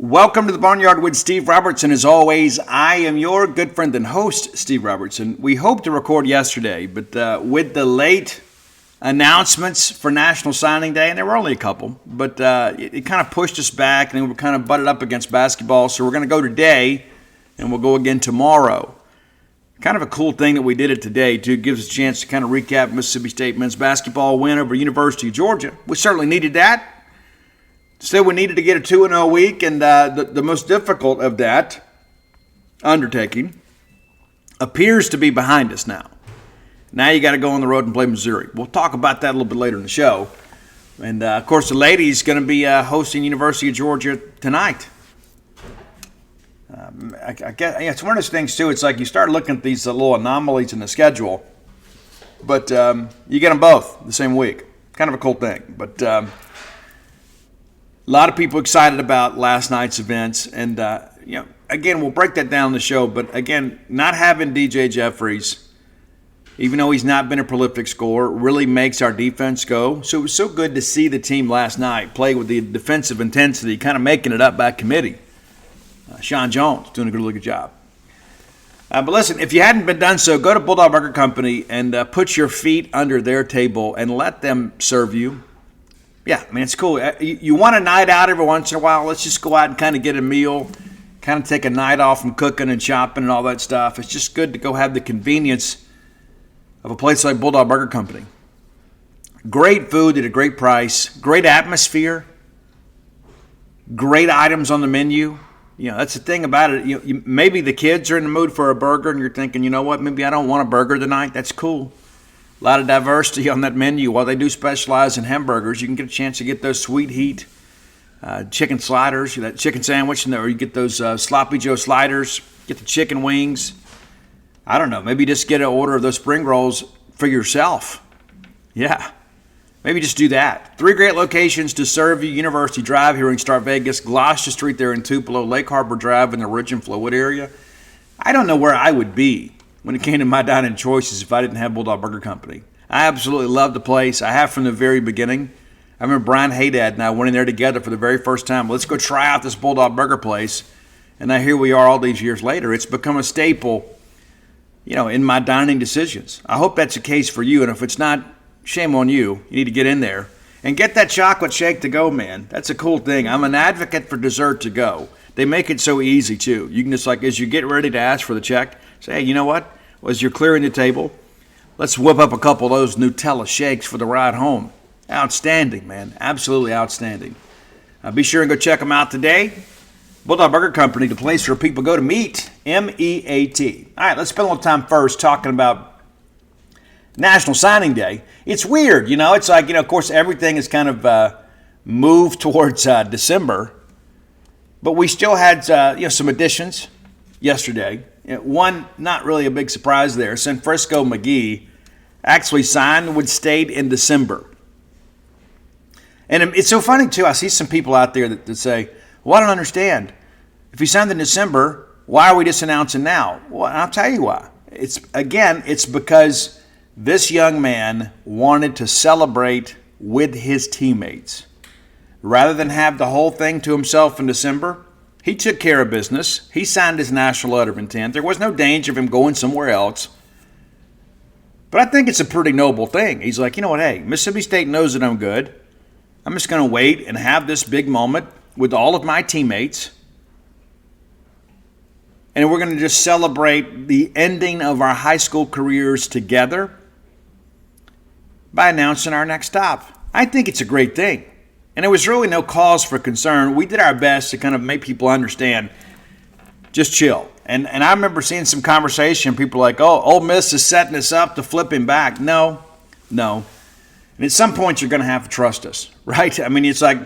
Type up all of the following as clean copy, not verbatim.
Welcome to the Boneyard with Steve Robertson. As always, I am your good friend and host, Steve Robertson. We hoped to record yesterday, but with the late announcements for National Signing Day, and there were only a couple, but it kind of pushed us back, and we were kind of butted up against basketball, so we're going to go today, and we'll go again tomorrow. Kind of a cool thing that we did it today, too. It gives us a chance to kind of recap Mississippi State men's basketball win over University of Georgia. We certainly needed that. Still, we needed to get a 2-0 week, and the most difficult of that undertaking appears to be behind us now. Now you got to go on the road and play Missouri. We'll talk about that a little bit later in the show. And, of course, the ladies going to be hosting University of Georgia tonight. I guess it's one of those things, too. It's like you start looking at these little anomalies in the schedule, but you get them both the same week. Kind of a cool thing. But a lot of people excited about last night's events, and again, we'll break that down in the show. But again, not having DJ Jeffries, even though he's not been a prolific scorer, really makes our defense go. So it was so good to see the team last night play with the defensive intensity, kind of making it up by committee. Sean Jones doing a really good job. But listen, if you hadn't been done so, go to Bulldog Burger Company and put your feet under their table and let them serve you. Yeah, I mean, it's cool. You want a night out every once in a while, let's just go out and kind of get a meal, kind of take a night off from cooking and shopping and all that stuff. It's just good to go have the convenience of a place like Bulldog Burger Company. Great food at a great price, great atmosphere, great items on the menu. That's the thing about it. Maybe the kids are in the mood for a burger and you're thinking, you know what, maybe I don't want a burger tonight. That's cool. A lot of diversity on that menu. While they do specialize in hamburgers, you can get a chance to get those sweet heat chicken sliders, that chicken sandwich, or you get those Sloppy Joe sliders, get the chicken wings. I don't know, maybe just get an order of those spring rolls for yourself. Yeah, maybe just do that. 3 great locations to serve you: University Drive here in Star Vegas, Gloucester Street there in Tupelo, Lake Harbor Drive in the Ridge and Flowood area. I don't know where I would be when it came to my dining choices if I didn't have Bulldog Burger Company. I absolutely love the place. I have from the very beginning. I remember Brian Haydad and I went in there together for the very first time. Let's go try out this Bulldog Burger place. And now here we are all these years later. It's become a staple, in my dining decisions. I hope that's the case for you. And if it's not, shame on you. You need to get in there and get that chocolate shake to go, man. That's a cool thing. I'm an advocate for dessert to go. They make it so easy, too. You can just, as you get ready to ask for the check, say, hey, you know what? As you're clearing the table, let's whip up a couple of those Nutella shakes for the ride home. Outstanding, man. Absolutely outstanding. Be sure and go check them out today. Bulldog Burger Company, the place where people go to meet, M-E-A-T. All right, let's spend a little time first talking about National Signing Day. It's weird, It's like, of course, everything is kind of moved towards December. But we still had, some additions yesterday. One, not really a big surprise there. Frisco McGee actually signed with State in December. And it's so funny, too. I see some people out there that say, well, I don't understand. If he signed in December, why are we just announcing now? Well, I'll tell you why. It's because this young man wanted to celebrate with his teammates. Rather than have the whole thing to himself in December, he took care of business. He signed his national letter of intent. There was no danger of him going somewhere else. But I think it's a pretty noble thing. He's like, you know what, hey, Mississippi State knows that I'm good. I'm just going to wait and have this big moment with all of my teammates. And we're going to just celebrate the ending of our high school careers together by announcing our next stop. I think it's a great thing. And there was really no cause for concern. We did our best to kind of make people understand, just chill. And I remember seeing some conversation, people like, oh, Ole Miss is setting us up to flip him back. No. And at some point, you're going to have to trust us, right? I mean, it's like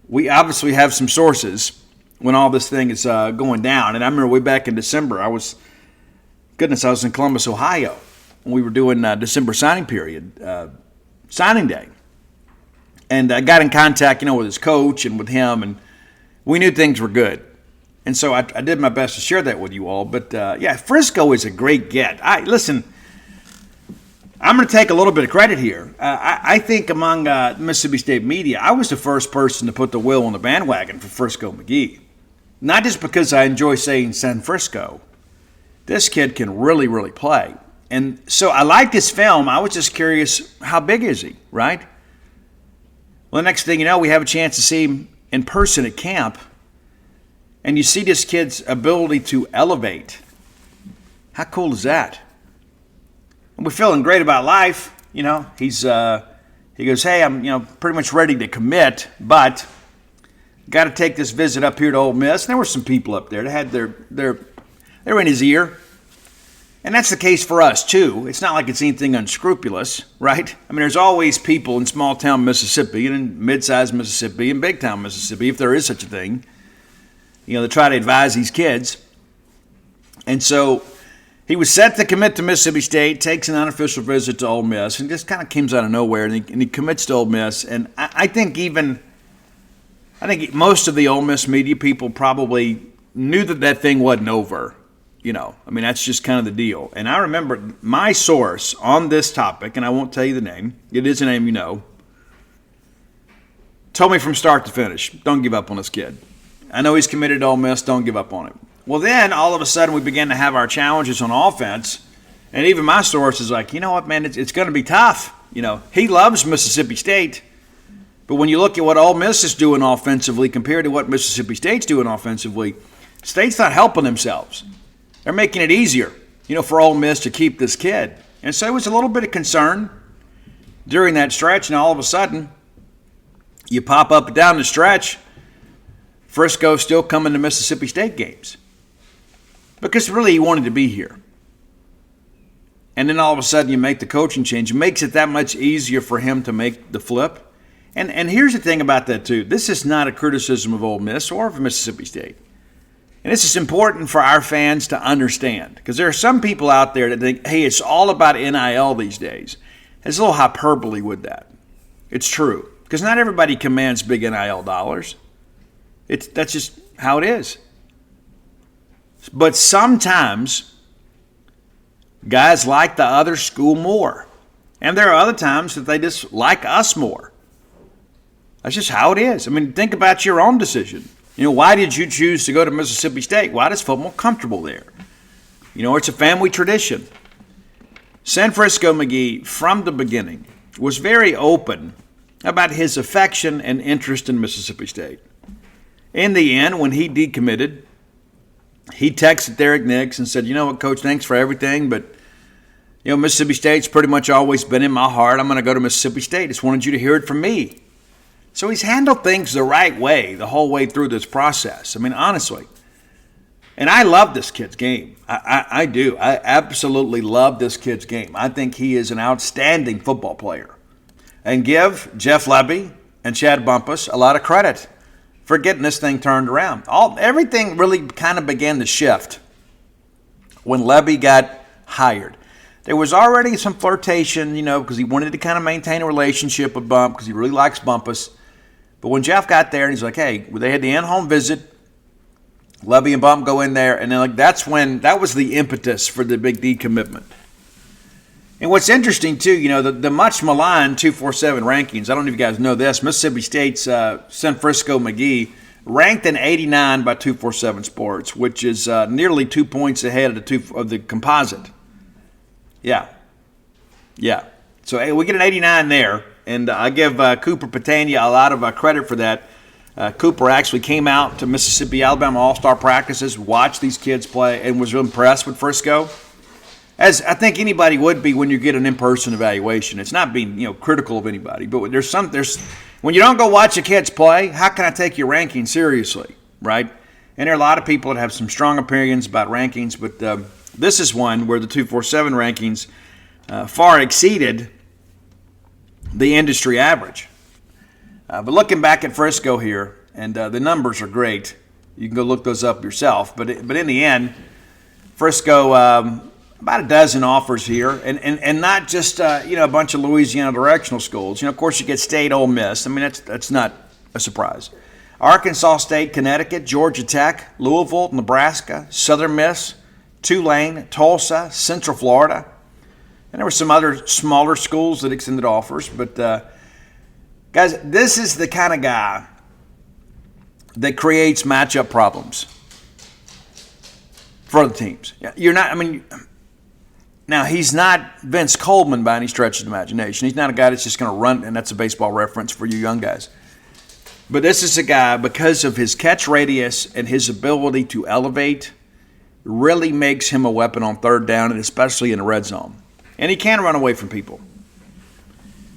we obviously have some sources when all this thing is going down. And I remember way back in December, I was in Columbus, Ohio, when we were doing December signing day. And I got in contact, with his coach and with him, and we knew things were good. And so I did my best to share that with you all. But, Frisco is a great get. I'm going to take a little bit of credit here. I think among the Mississippi State media, I was the first person to put the wheel on the bandwagon for Frisco McGee. Not just because I enjoy saying San Frisco. This kid can really, really play. And so I liked this film. I was just curious, how big is he, right? Well, the next thing you know, we have a chance to see him in person at camp. And you see this kid's ability to elevate. How cool is that? And we're feeling great about life. You know, he goes, hey, I'm, pretty much ready to commit, but got to take this visit up here to Ole Miss. And there were some people up there that had they were in his ear. And that's the case for us, too. It's not like it's anything unscrupulous, right? I mean, there's always people in small-town Mississippi and in mid-sized Mississippi and big-town Mississippi, if there is such a thing, that try to advise these kids. And so he was set to commit to Mississippi State, takes an unofficial visit to Ole Miss, and just kind of comes out of nowhere, and he commits to Ole Miss. And I think most of the Ole Miss media people probably knew that thing wasn't over. That's just kind of the deal. And I remember my source on this topic, and I won't tell you the name. It is a name you know. Told me from start to finish, don't give up on this kid. I know he's committed to Ole Miss, don't give up on him. Well, then all of a sudden we began to have our challenges on offense, and even my source is like, you know what, man, it's going to be tough. He loves Mississippi State, but when you look at what Ole Miss is doing offensively compared to what Mississippi State's doing offensively, State's not helping themselves. They're making it easier, for Ole Miss to keep this kid. And so it was a little bit of concern during that stretch, and all of a sudden, you pop up and down the stretch, Frisco still coming to Mississippi State games. Because really he wanted to be here. And then all of a sudden you make the coaching change. It makes it that much easier for him to make the flip. And here's the thing about that, too. This is not a criticism of Ole Miss or of Mississippi State. And this is important for our fans to understand, because there are some people out there that think, hey, it's all about NIL these days. There's a little hyperbole with that. It's true, because not everybody commands big NIL dollars. That's just how it is. But sometimes guys like the other school more. And there are other times that they just like us more. That's just how it is. Think about your own decision. Why did you choose to go to Mississippi State? Why does football comfortable there? It's a family tradition. San Frisco McGee, from the beginning, was very open about his affection and interest in Mississippi State. In the end, when he decommitted, he texted Derek Nix and said, you know what, Coach, thanks for everything, but Mississippi State's pretty much always been in my heart. I'm going to go to Mississippi State. Just wanted you to hear it from me. So he's handled things the right way the whole way through this process. Honestly. And I love this kid's game. I do. I absolutely love this kid's game. I think he is an outstanding football player. And give Jeff Lebby and Chad Bumpus a lot of credit for getting this thing turned around. Everything really kind of began to shift when Lebby got hired. There was already some flirtation, because he wanted to kind of maintain a relationship with Bump because he really likes Bumpus. But when Jeff got there and he's like, hey, they had the in-home visit, Lebby and Bump go in there, and then that was the impetus for the big D commitment. And what's interesting, too, the much maligned 247 rankings, I don't know if you guys know this, Mississippi State's San Frisco McGee ranked in 89 by 247 Sports, which is nearly 2 points ahead of the composite. Yeah. So hey, we get an 89 there, and I give Cooper Patania a lot of credit for that. Cooper actually came out to Mississippi, Alabama All-Star practices, watched these kids play, and was impressed with Frisco, as I think anybody would be when you get an in-person evaluation. It's not being critical of anybody, but there's when you don't go watch the kids play, how can I take your ranking seriously, right? And there are a lot of people that have some strong opinions about rankings, but this is one where the 247 rankings far exceeded the industry average. But looking back at Frisco here, and the numbers are great. You can go look those up yourself. But in the end, Frisco, about a dozen offers here, and not just a bunch of Louisiana directional schools. Of course, you get State, Ole Miss. That's not a surprise. Arkansas State, Connecticut, Georgia Tech, Louisville, Nebraska, Southern Miss, Tulane, Tulsa, Central Florida. And there were some other smaller schools that extended offers. But, guys, this is the kind of guy that creates matchup problems for the teams. Now, he's not Vince Coleman by any stretch of the imagination. He's not a guy that's just going to run, and that's a baseball reference for you young guys. But this is a guy, because of his catch radius and his ability to elevate, really makes him a weapon on third down, and especially in the red zone. And he can run away from people.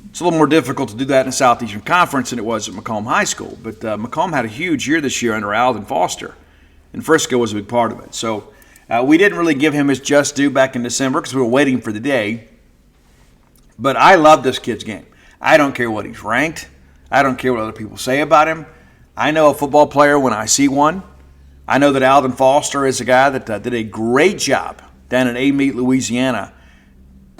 It's a little more difficult to do that in the Southeastern Conference than it was at Macomb High School. But Macomb had a huge year this year under Alden Foster, and Frisco was a big part of it. So we didn't really give him his just due back in December because we were waiting for the day. But I love this kid's game. I don't care what he's ranked. I don't care what other people say about him. I know a football player when I see one. I know that Alden Foster is a guy that did a great job down in Amite, Louisiana,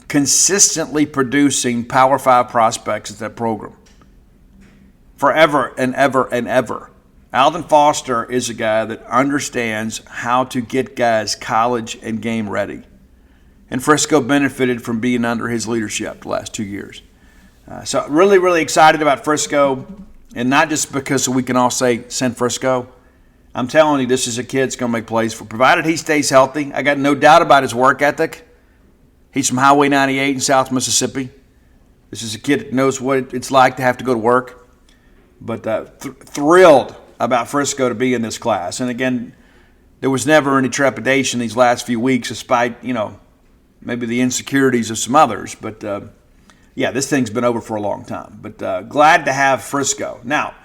consistently producing Power 5 prospects at that program. Forever and ever and ever. Alden Foster is a guy that understands how to get guys college and game ready. And Frisco benefited from being under his leadership the last 2 years. So really, really excited about Frisco. And not just because we can all say, send Frisco. I'm telling you, this is a kid that's going to make plays for, provided he stays healthy. I got no doubt about his work ethic. He's from Highway 98 in South Mississippi. This is a kid that knows what it's like to have to go to work. But thrilled about Frisco to be in this class. And again, there was never any trepidation these last few weeks, despite, maybe the insecurities of some others. But, this thing's been over for a long time. But glad to have Frisco. Now,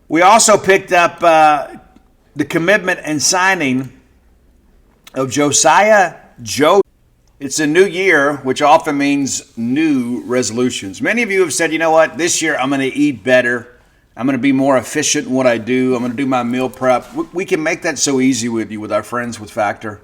we also picked up the commitment and signing of Josiah Joe. It's a new year, which often means new resolutions. Many of you have said, you know what, this year I'm going to eat better. I'm going to be more efficient in what I do. I'm going to do my meal prep. We can make that so easy with you with our friends with Factor.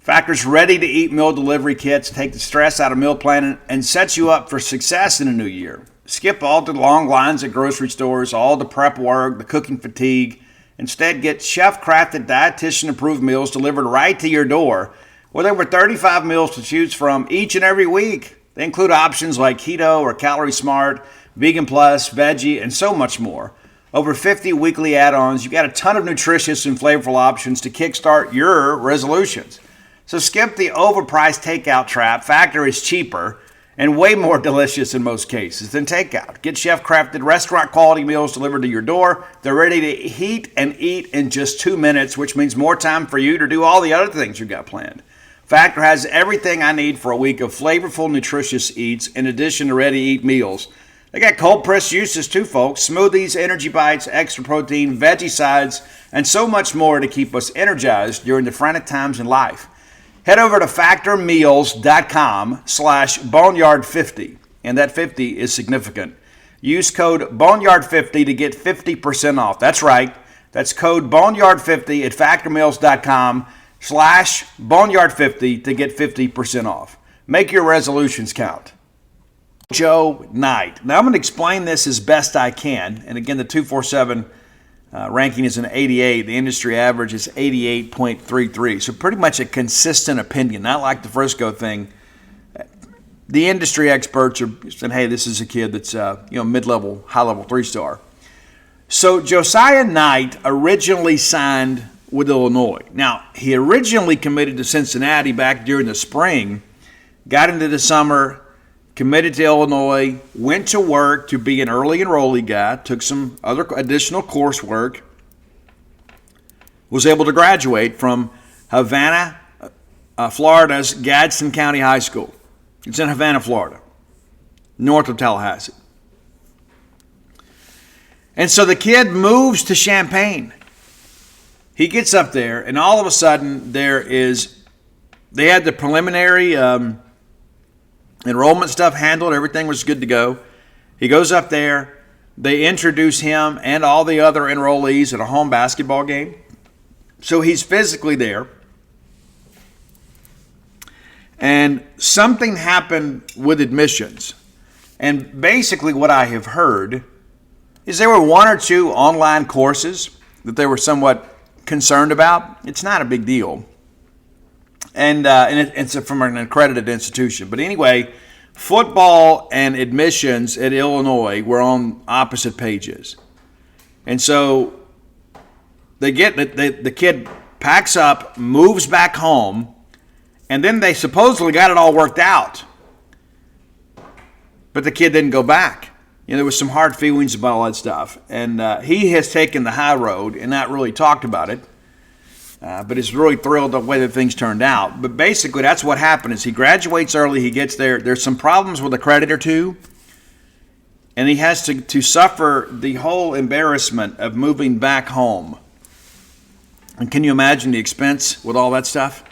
Factor's ready-to-eat meal delivery kits take the stress out of meal planning and sets you up for success in a new year. Skip all the long lines at grocery stores, all the prep work, the cooking fatigue. Instead, get chef-crafted, dietitian-approved meals delivered right to your door with over 35 meals to choose from each and every week. They include options like keto or calorie smart, vegan plus, veggie, and so much more. Over 50 weekly add-ons. You got a ton of nutritious and flavorful options to kickstart your resolutions. So skip the overpriced takeout trap. Factor is cheaper and way more delicious in most cases than takeout. Get chef-crafted restaurant-quality meals delivered to your door. They're ready to heat and eat in just 2 minutes, which means more time for you to do all the other things you've got planned. Factor has everything I need for a week of flavorful, nutritious eats in addition to ready-to-eat meals. They got cold-pressed juices too, folks. Smoothies, energy bites, extra protein, veggie sides, and so much more to keep us energized during the frantic times in life. Head over to factormeals.com/boneyard50, and that 50 is significant. Use code boneyard50 to get 50% off. That's right. That's code boneyard50 at factormeals.com/boneyard50 to get 50% off. Make your resolutions count. Joe Knight. Now, I'm going to explain this as best I can. And again, the 247 ranking is an 88. The industry average is 88.33. So pretty much a consistent opinion, not like the Frisco thing. The industry experts are saying, hey, this is a kid that's mid-level, high-level 3-star. So Josiah Knight originally signed with Illinois. Now, he originally committed to Cincinnati back during the spring, got into the summer, committed to Illinois, went to work to be an early enrollee guy, took some other additional coursework, was able to graduate from Havana, Florida's Gadsden County High School. It's in Havana, Florida, north of Tallahassee. And so the kid moves to Champaign. He gets up there, and all of a sudden they had the preliminary enrollment stuff handled. Everything was good to go. He goes up there. They introduce him and all the other enrollees at a home basketball game. So he's physically there. And something happened with admissions. And basically what I have heard is there were 1 or 2 online courses that they were somewhat concerned about. It's not a big deal. and it's from an accredited institution. But anyway, football and admissions at Illinois were on opposite pages. And so the kid packs up, moves back home, and then they supposedly got it all worked out. But the kid didn't go back. There was some hard feelings about all that stuff. And he has taken the high road and not really talked about it. But is really thrilled the way that things turned out. But basically, that's what happened is he graduates early, he gets there. There's some problems with a credit or two. And he has to suffer the whole embarrassment of moving back home. And can you imagine the expense with all that stuff?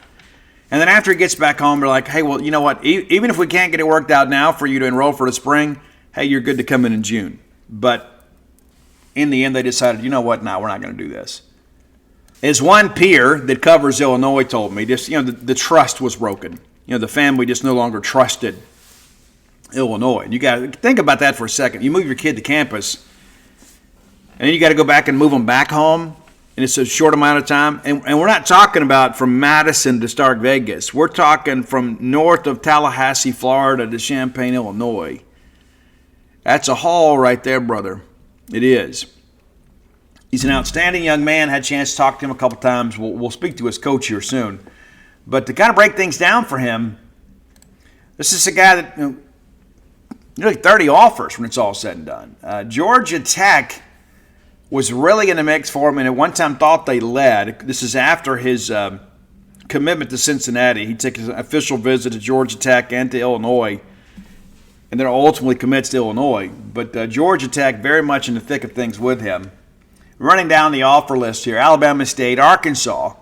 And then after he gets back home, they're like, hey, well, you know what? Even if we can't get it worked out now for you to enroll for the spring, hey, you're good to come in June. But in the end, they decided, you know what? No, we're not going to do this. As one peer that covers Illinois told me, just the trust was broken. The family just no longer trusted Illinois. And you got to think about that for a second. You move your kid to campus, and then you got to go back and move them back home, and it's a short amount of time. And we're not talking about from Madison to Stark Vegas. We're talking from north of Tallahassee, Florida to Champaign, Illinois. That's a haul right there, brother. It is. He's an outstanding young man. Had a chance to talk to him a couple times. We'll speak to his coach here soon. But to kind of break things down for him, this is a guy that nearly 30 offers when it's all said and done. Georgia Tech was really in the mix for him, and at one time thought they led. This is after his commitment to Cincinnati. He took his official visit to Georgia Tech and to Illinois, and then ultimately commits to Illinois. But Georgia Tech very much in the thick of things with him. Running down the offer list here, Alabama State, Arkansas,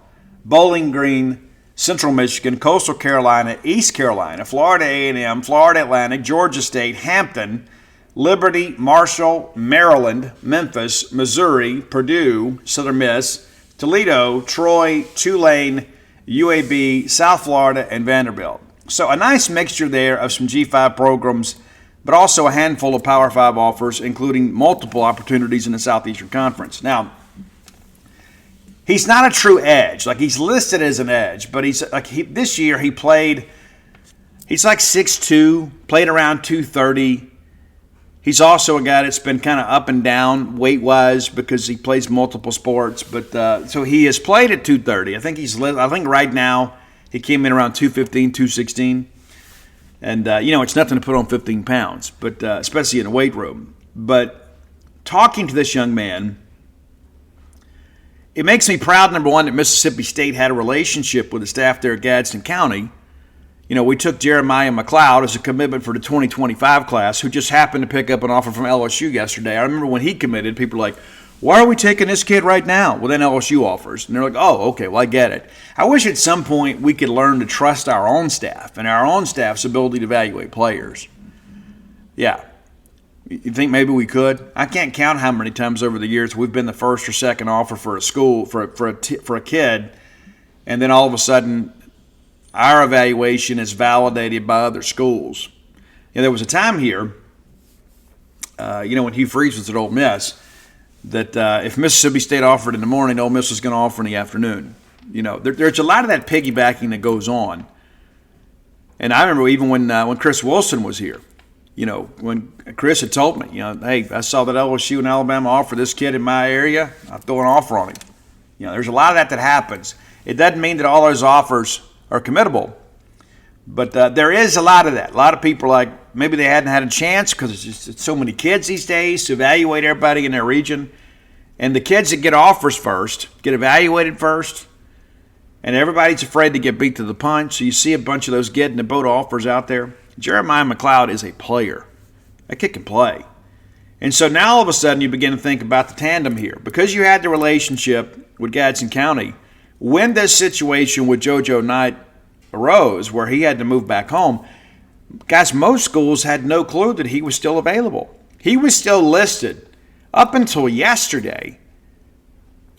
Bowling Green, Central Michigan, Coastal Carolina, East Carolina, Florida A&M, Florida Atlantic, Georgia State, Hampton, Liberty, Marshall, Maryland, Memphis, Missouri, Purdue, Southern Miss, Toledo, Troy, Tulane, UAB, South Florida, and Vanderbilt. So a nice mixture there of some G5 programs, but also a handful of Power 5 offers, including multiple opportunities in the Southeastern Conference. Now, he's not a true edge. Like, he's listed as an edge, but this year he's like 6'2", played around 230. He's also a guy that's been kind of up and down weight-wise because he plays multiple sports. But so he has played at 230. I think right now he came in around 215, 216. And, it's nothing to put on 15 pounds, but especially in a weight room. But talking to this young man, it makes me proud, number one, that Mississippi State had a relationship with the staff there at Gadsden County. We took Jeremiah McLeod as a commitment for the 2025 class, who just happened to pick up an offer from LSU yesterday. I remember when he committed, people were like, why are we taking this kid right now? Well, then LSU offers. And they're like, oh, okay, well, I get it. I wish at some point we could learn to trust our own staff and our own staff's ability to evaluate players. Yeah. You think maybe we could? I can't count how many times over the years we've been the first or second offer for a school, for a kid, and then all of a sudden our evaluation is validated by other schools. There was a time here, when Hugh Freeze was at Ole Miss, that if Mississippi State offered in the morning, Ole Miss was going to offer in the afternoon. There's a lot of that piggybacking that goes on. And I remember even when Chris Wilson was here, when Chris had told me, hey, I saw that LSU and Alabama offer this kid in my area, I'll throw an offer on him. There's a lot of that happens. It doesn't mean that all those offers are committable, but there is a lot of that. A lot of people are like, maybe they hadn't had a chance because it's so many kids these days to evaluate everybody in their region. And the kids that get offers first get evaluated first, and everybody's afraid to get beat to the punch. So you see a bunch of those getting the boat offers out there. Jeremiah McLeod is a player. That kid can play. And so now all of a sudden you begin to think about the tandem here. Because you had the relationship with Gadsden County, when this situation with JoJo Knight arose where he had to move back home, guys, most schools had no clue that he was still available. He was still listed up until yesterday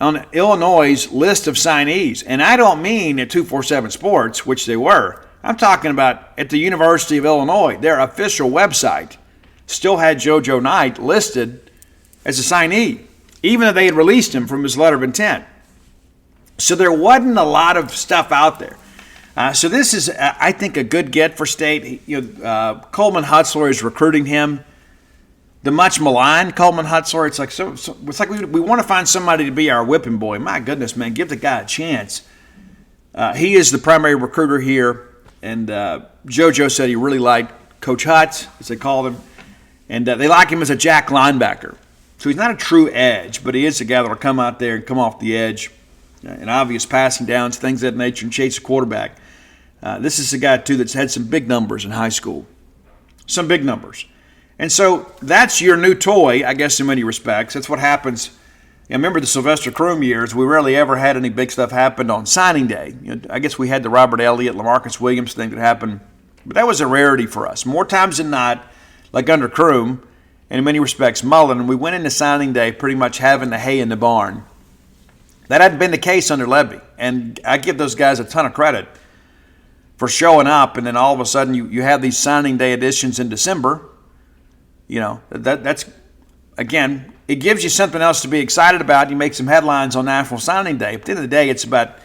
on Illinois' list of signees. And I don't mean at 247 Sports, which they were. I'm talking about at the University of Illinois. Their official website still had JoJo Knight listed as a signee, even though they had released him from his letter of intent. So there wasn't a lot of stuff out there. So this is, I think, a good get for State. Coleman Hutzler is recruiting him. The much maligned Coleman Hutzler. It's like we want to find somebody to be our whipping boy. My goodness, man, give the guy a chance. He is the primary recruiter here, and JoJo said he really liked Coach Hutz, as they called him, and they like him as a jack linebacker. So he's not a true edge, but he is a guy that will come out there and come off the edge in obvious passing downs, things of that nature, and chase a quarterback. This is a guy, too, that's had some big numbers in high school. Some big numbers. And so that's your new toy, I guess, in many respects. That's what happens. I remember the Sylvester Croom years. We rarely ever had any big stuff happen on signing day. I guess we had the Robert Elliott, LaMarcus Williams thing that happened. But that was a rarity for us. More times than not, like under Croom, and in many respects Mullen, we went into signing day pretty much having the hay in the barn. That hadn't been the case under Levy. And I give those guys a ton of credit for showing up, and then all of a sudden you have these signing day editions in December. That's, again, it gives you something else to be excited about. You make some headlines on National Signing Day. At the end of the day, it's about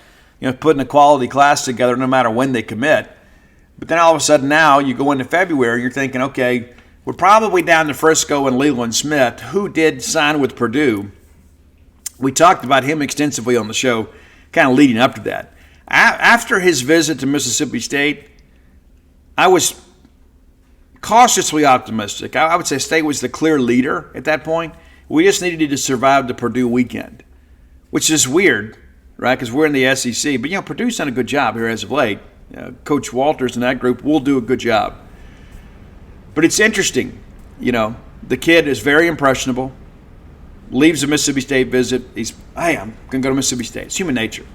putting a quality class together no matter when they commit. But then all of a sudden now you go into February and you're thinking, okay, we're probably down to Frisco and Leland Smith, who did sign with Purdue. We talked about him extensively on the show, kind of leading up to that. After his visit to Mississippi State, I was cautiously optimistic. I would say State was the clear leader at that point. We just needed to survive the Purdue weekend, which is weird, right? Because we're in the SEC. But, Purdue's done a good job here as of late. Coach Walters and that group will do a good job. But it's interesting. The kid is very impressionable. Leaves a Mississippi State visit. I'm going to go to Mississippi State. It's human nature.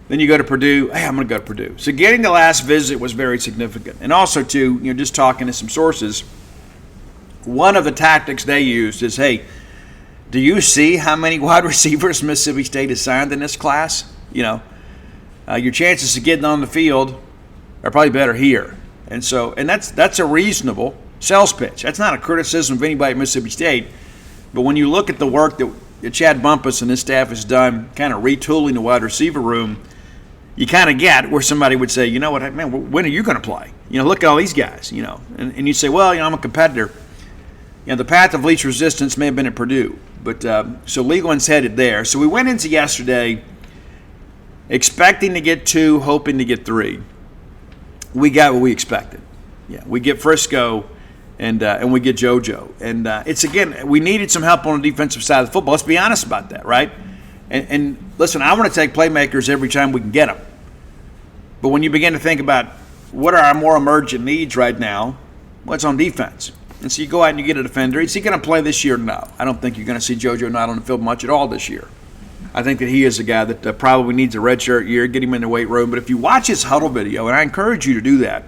Then you go to Purdue. I'm going to go to Purdue. So getting the last visit was very significant. And also, too, just talking to some sources, one of the tactics they used is, hey, do you see how many wide receivers Mississippi State has signed in this class? Your chances of getting on the field are probably better here. And that's a reasonable sales pitch. That's not a criticism of anybody at Mississippi State. But when you look at the work that Chad Bumpus and his staff has done, kind of retooling the wide receiver room, you kind of get where somebody would say, you know what, man, when are you going to play? Look at all these guys, and you say, well, I'm a competitor. The path of least resistance may have been at Purdue, but so Leland's headed there. So we went into yesterday expecting to get 2, hoping to get 3. We got what we expected. We get Frisco, and we get JoJo. And it's, again, we needed some help on the defensive side of the football. Let's be honest about that, right? And listen, I want to take playmakers every time we can get them. But when you begin to think about what are our more emergent needs right now, well, it's on defense. And so you go out and you get a defender. Is he going to play this year? No. I don't think you're going to see JoJo not on the field much at all this year. I think that he is a guy that probably needs a redshirt year, get him in the weight room. But if you watch his huddle video, and I encourage you to do that,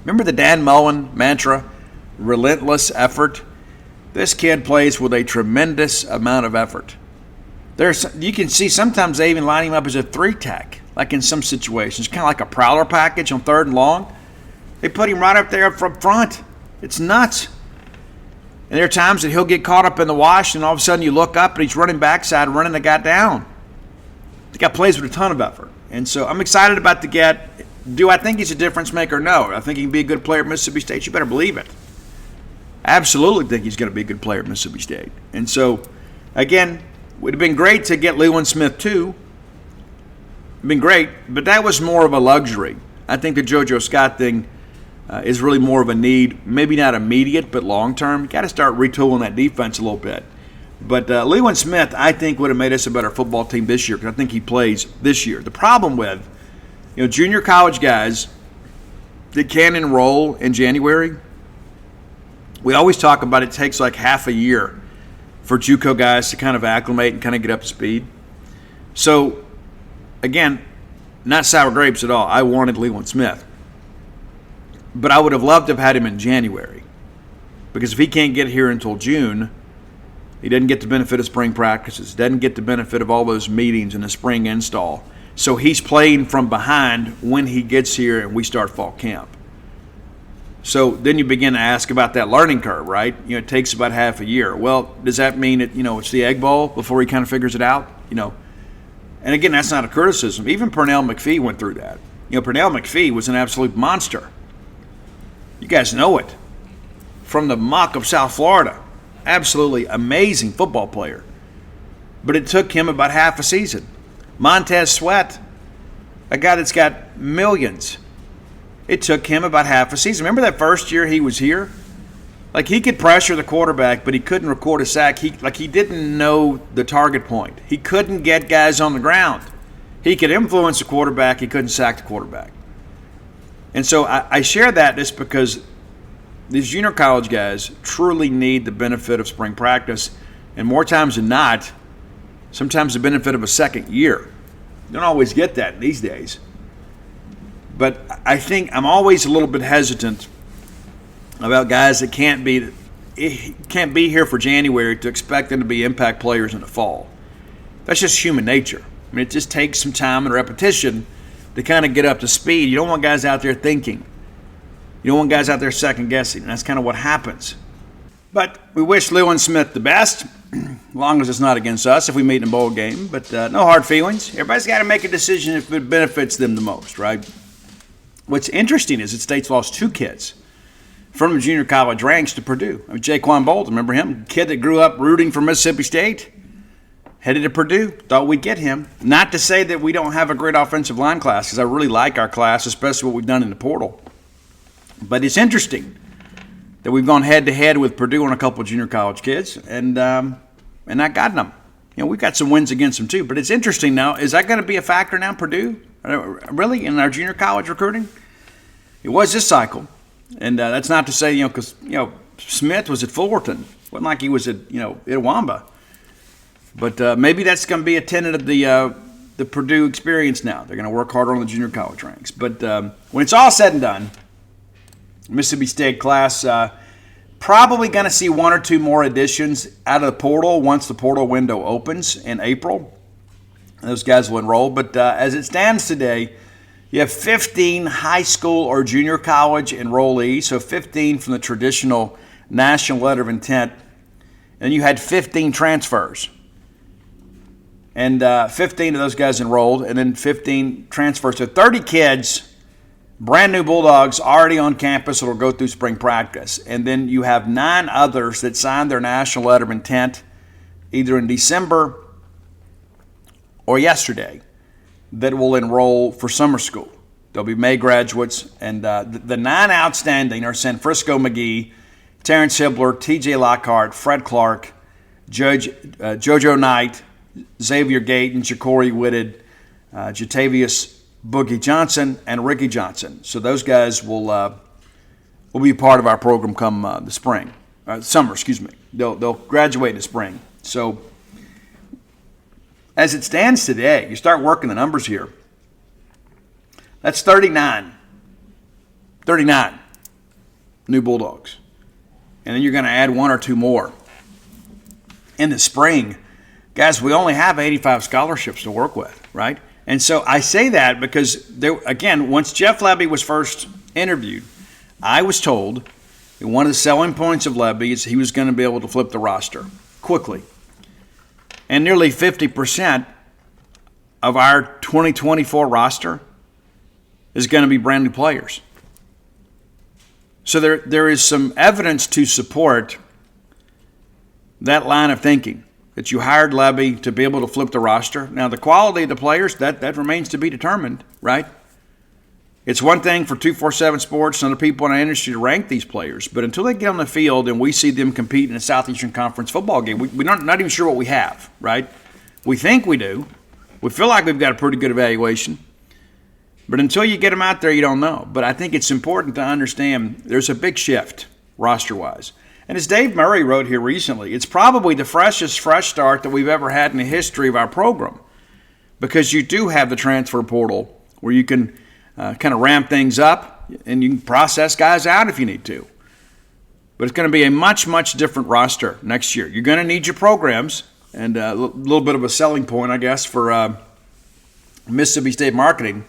remember the Dan Mullen mantra, relentless effort? This kid plays with a tremendous amount of effort. You can see sometimes they even line him up as a 3-tech, like in some situations, kind of like a prowler package on 3rd and long. They put him right up there up front. It's nuts. And there are times that he'll get caught up in the wash, and all of a sudden you look up and he's running backside, running the guy down. The guy plays with a ton of effort. And so I'm excited about the get. Do I think he's a difference maker? No. I think he can be a good player at Mississippi State. You better believe it. I absolutely think he's going to be a good player at Mississippi State. And so, again, it would have been great to get Leland Smith too. It'd been great, but that was more of a luxury. I think the JoJo Scott thing is really more of a need, maybe not immediate, but long-term. You got to start retooling that defense a little bit. But Leland Smith, I think, would have made us a better football team this year because I think he plays this year. The problem with, junior college guys that can enroll in January, we always talk about it takes like half a year for JUCO guys to kind of acclimate and kind of get up to speed. So, again, not sour grapes at all. I wanted Leland Smith. But I would have loved to have had him in January. Because if he can't get here until June, he doesn't get the benefit of spring practices, doesn't get the benefit of all those meetings and the spring install. So he's playing from behind when he gets here and we start fall camp. So then you begin to ask about that learning curve, right? It takes about half a year. Well, does that mean it's the Egg Bowl before he kind of figures it out? And again, that's not a criticism. Even Pernell McPhee went through that. Pernell McPhee was an absolute monster. You guys know it. From the muck of South Florida. Absolutely amazing football player. But it took him about half a season. Montez Sweat, a guy that's got millions. It took him about half a season. Remember that first year he was here? Like, he could pressure the quarterback, but he couldn't record a sack. He didn't know the target point. He couldn't get guys on the ground. He could influence the quarterback. He couldn't sack the quarterback. And so I share that just because these junior college guys truly need the benefit of spring practice, and more times than not, sometimes the benefit of a second year. You don't always get that these days. But I think I'm always a little bit hesitant about guys that can't be here for January to expect them to be impact players in the fall. That's just human nature. I mean, it just takes some time and repetition to kind of get up to speed. You don't want guys out there thinking. You don't want guys out there second guessing. And that's kind of what happens. But we wish Lou and Smith the best, as long as it's not against us if we meet in a bowl game. But no hard feelings. Everybody's got to make a decision if it benefits them the most, right? What's interesting is that State's lost 2 kids from the junior college ranks to Purdue. I mean, Jaquan Bolton, remember him? Kid that grew up rooting for Mississippi State, headed to Purdue. Thought we'd get him. Not to say that we don't have a great offensive line class, because I really like our class, especially what we've done in the portal. But it's interesting that we've gone head-to-head with Purdue on a couple of junior college kids, and not gotten them. We've got some wins against them too. But it's interesting now. Is that going to be a factor now, Purdue? Really, in our junior college recruiting? It was this cycle. And that's not to say, because, Smith was at Fullerton. It wasn't like he was at, Itawamba. But maybe that's going to be a tenet of the Purdue experience now. They're going to work harder on the junior college ranks. But when it's all said and done, Mississippi State class probably going to see 1 or 2 more additions out of the portal once the portal window opens in April. Those guys will enroll. But as it stands today, you have 15 high school or junior college enrollees, so 15 from the traditional national letter of intent. And you had 15 transfers. And 15 of those guys enrolled, and then 15 transfers. So 30 kids, brand new Bulldogs, already on campus that will go through spring practice. And then you have 9 others that signed their national letter of intent either in December or yesterday that will enroll for summer school. They'll be May graduates, and the 9 outstanding are Sanfrisco McGee, Terrence Hibbler, T.J. Lockhart, Fred Clark, JoJo Knight, Xavier Gayton, Ja'Cory Whitted, Jatavius Boogie Johnson, and Ricky Johnson. So those guys will be part of our program come the summer. They'll graduate in the spring. So as it stands today, you start working the numbers here. That's 39 new Bulldogs. And then you're going to add 1 or 2 more. In the spring, guys, we only have 85 scholarships to work with, right? And so I say that because, once Jeff Lebby was first interviewed, I was told that one of the selling points of Lebby is he was going to be able to flip the roster quickly. And nearly 50% of our 2024 roster is going to be brand new players. So there is some evidence to support that line of thinking, that you hired Lebby to be able to flip the roster. Now, the quality of the players, that remains to be determined, right? It's one thing for 247 Sports and other people in our industry to rank these players, but until they get on the field and we see them compete in a Southeastern Conference football game, we're not even sure what we have, right? We think we do. We feel like we've got a pretty good evaluation. But until you get them out there, you don't know. But I think it's important to understand there's a big shift roster-wise. And as Dave Murray wrote here recently, it's probably the freshest fresh start that we've ever had in the history of our program, because you do have the transfer portal where you can kind of ramp things up and you can process guys out if you need to. But it's going to be a much, much different roster next year. You're going to need your programs, and a little bit of a selling point, I guess, for Mississippi State marketing.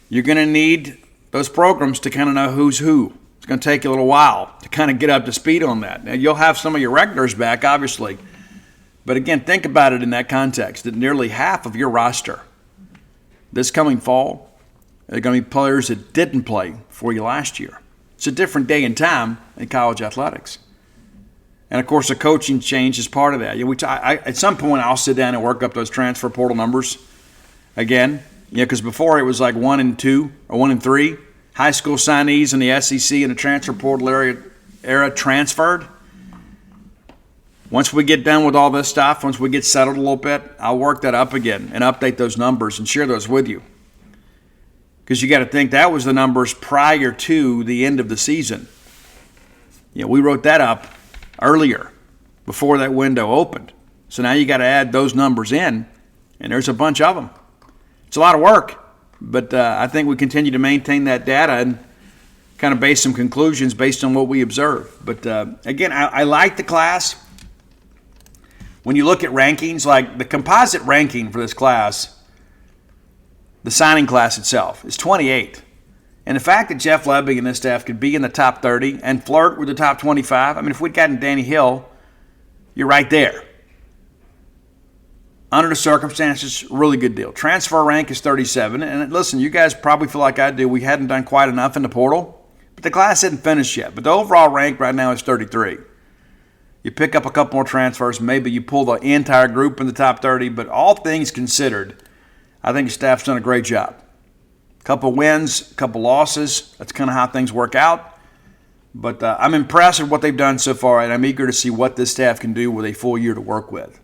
You're going to need those programs to kind of know who's who. It's going to take you a little while to kind of get up to speed on that. Now, you'll have some of your regulars back, obviously, But again, think about it in that context, that nearly half of your roster this coming fall are going to be players that didn't play for you last year. It's a different day and time in college athletics. And, of course, the coaching change is part of that. At some point, I'll sit down and work up those transfer portal numbers again. Because before it was like 1 and 2 or 1 and 3 high school signees in the SEC and the transfer portal era transferred. Once we get done with all this stuff, once we get settled a little bit, I'll work that up again and update those numbers and share those with you. Because you got to think that was the numbers prior to the end of the season. We wrote that up earlier, before that window opened. So now you got to add those numbers in, and there's a bunch of them. It's a lot of work, but I think we continue to maintain that data and kind of base some conclusions based on what we observe. But again, I like the class. When you look at rankings, like the composite ranking for this class, the signing class itself is 28. And the fact that Jeff Lebby and this staff could be in the top 30 and flirt with the top 25, I mean, if we'd gotten Danny Hill, you're right there. Under the circumstances, really good deal. Transfer rank is 37. And listen, you guys probably feel like I do. We hadn't done quite enough in the portal, but the class isn't finished yet. But the overall rank right now is 33. You pick up a couple more transfers, maybe you pull the entire group in the top 30, but all things considered, I think the staff's done a great job. A couple wins, a couple losses, that's kind of how things work out. But I'm impressed with what they've done so far, and I'm eager to see what this staff can do with a full year to work with.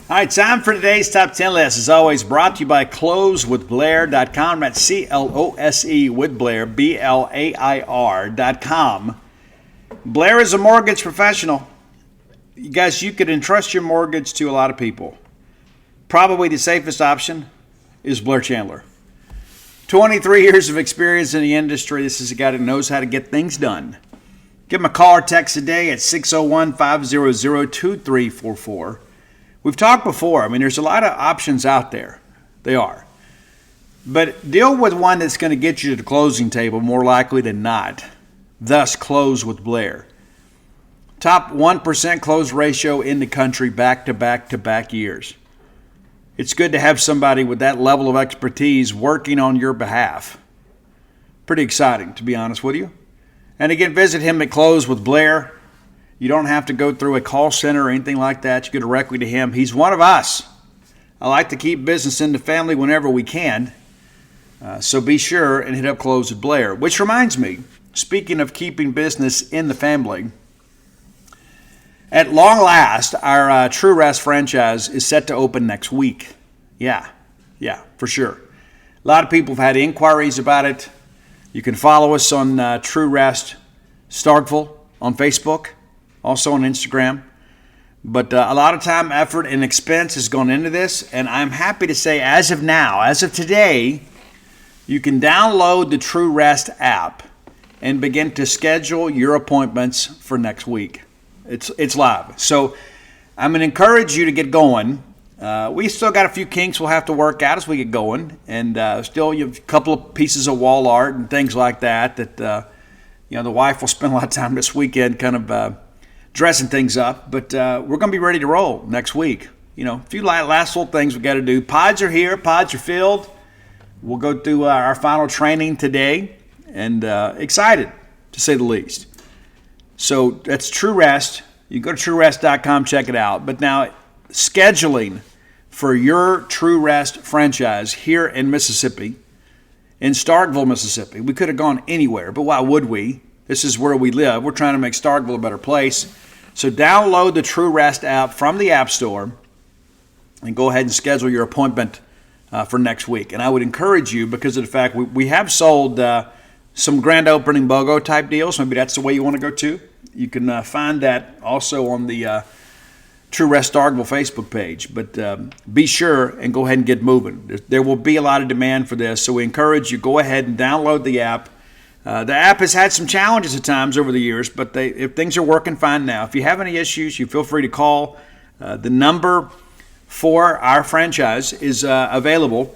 All right, time for today's Top 10 list. As always, brought to you by closewithblair.com. That's C-L-O-S-E with Blair, B-L-A-I-R.com. Blair is a mortgage professional. You guys, you could entrust your mortgage to a lot of people. Probably the safest option is Blair Chandler. 23 years of experience in the industry. This is a guy that knows how to get things done. Give him a call or text today at 601-500-2344. We've talked before. I mean, there's a lot of options out there. They are. But deal with one that's going to get you to the closing table more likely than not. Thus, close with Blair. Top 1% close ratio in the country back-to-back-to-back years. It's good to have somebody with that level of expertise working on your behalf. Pretty exciting, to be honest with you. And again, visit him at Close with Blair. You don't have to go through a call center or anything like that. You go directly to him. He's one of us. I like to keep business in the family whenever we can. So be sure and hit up Close with Blair. Which reminds me, speaking of keeping business in the family, at long last, our True Rest franchise is set to open next week. Yeah, for sure. A lot of people have had inquiries about it. You can follow us on True Rest Starkville on Facebook, also on Instagram. But a lot of time, effort, and expense has gone into this, and I'm happy to say as of now, as of today, you can download the True Rest app and begin to schedule your appointments for next week. It's live. So I'm going to encourage you to get going. We still got a few kinks we'll have to work out as we get going. And still you have a couple of pieces of wall art and things like that the wife will spend a lot of time this weekend kind of dressing things up. But we're going to be ready to roll next week. A few last little things we got to do. Pods are here. Pods are filled. We'll go through our final training today. And excited, to say the least. So that's True Rest. You can go to TrueRest.com, check it out. But now, scheduling for your True Rest franchise here in Mississippi, in Starkville, Mississippi. We could have gone anywhere, but why would we? This is where we live. We're trying to make Starkville a better place. So download the True Rest app from the App Store and go ahead and schedule your appointment for next week. And I would encourage you, because of the fact we have sold some grand opening BOGO type deals. Maybe that's the way you want to go to. You can find that also on the True Rest Starkville Facebook page. But be sure and go ahead and get moving. There will be a lot of demand for this, so we encourage you, go ahead and download the app. The app has had some challenges at times over the years, but if things are working fine now. If you have any issues, you feel free to call. The number for our franchise is available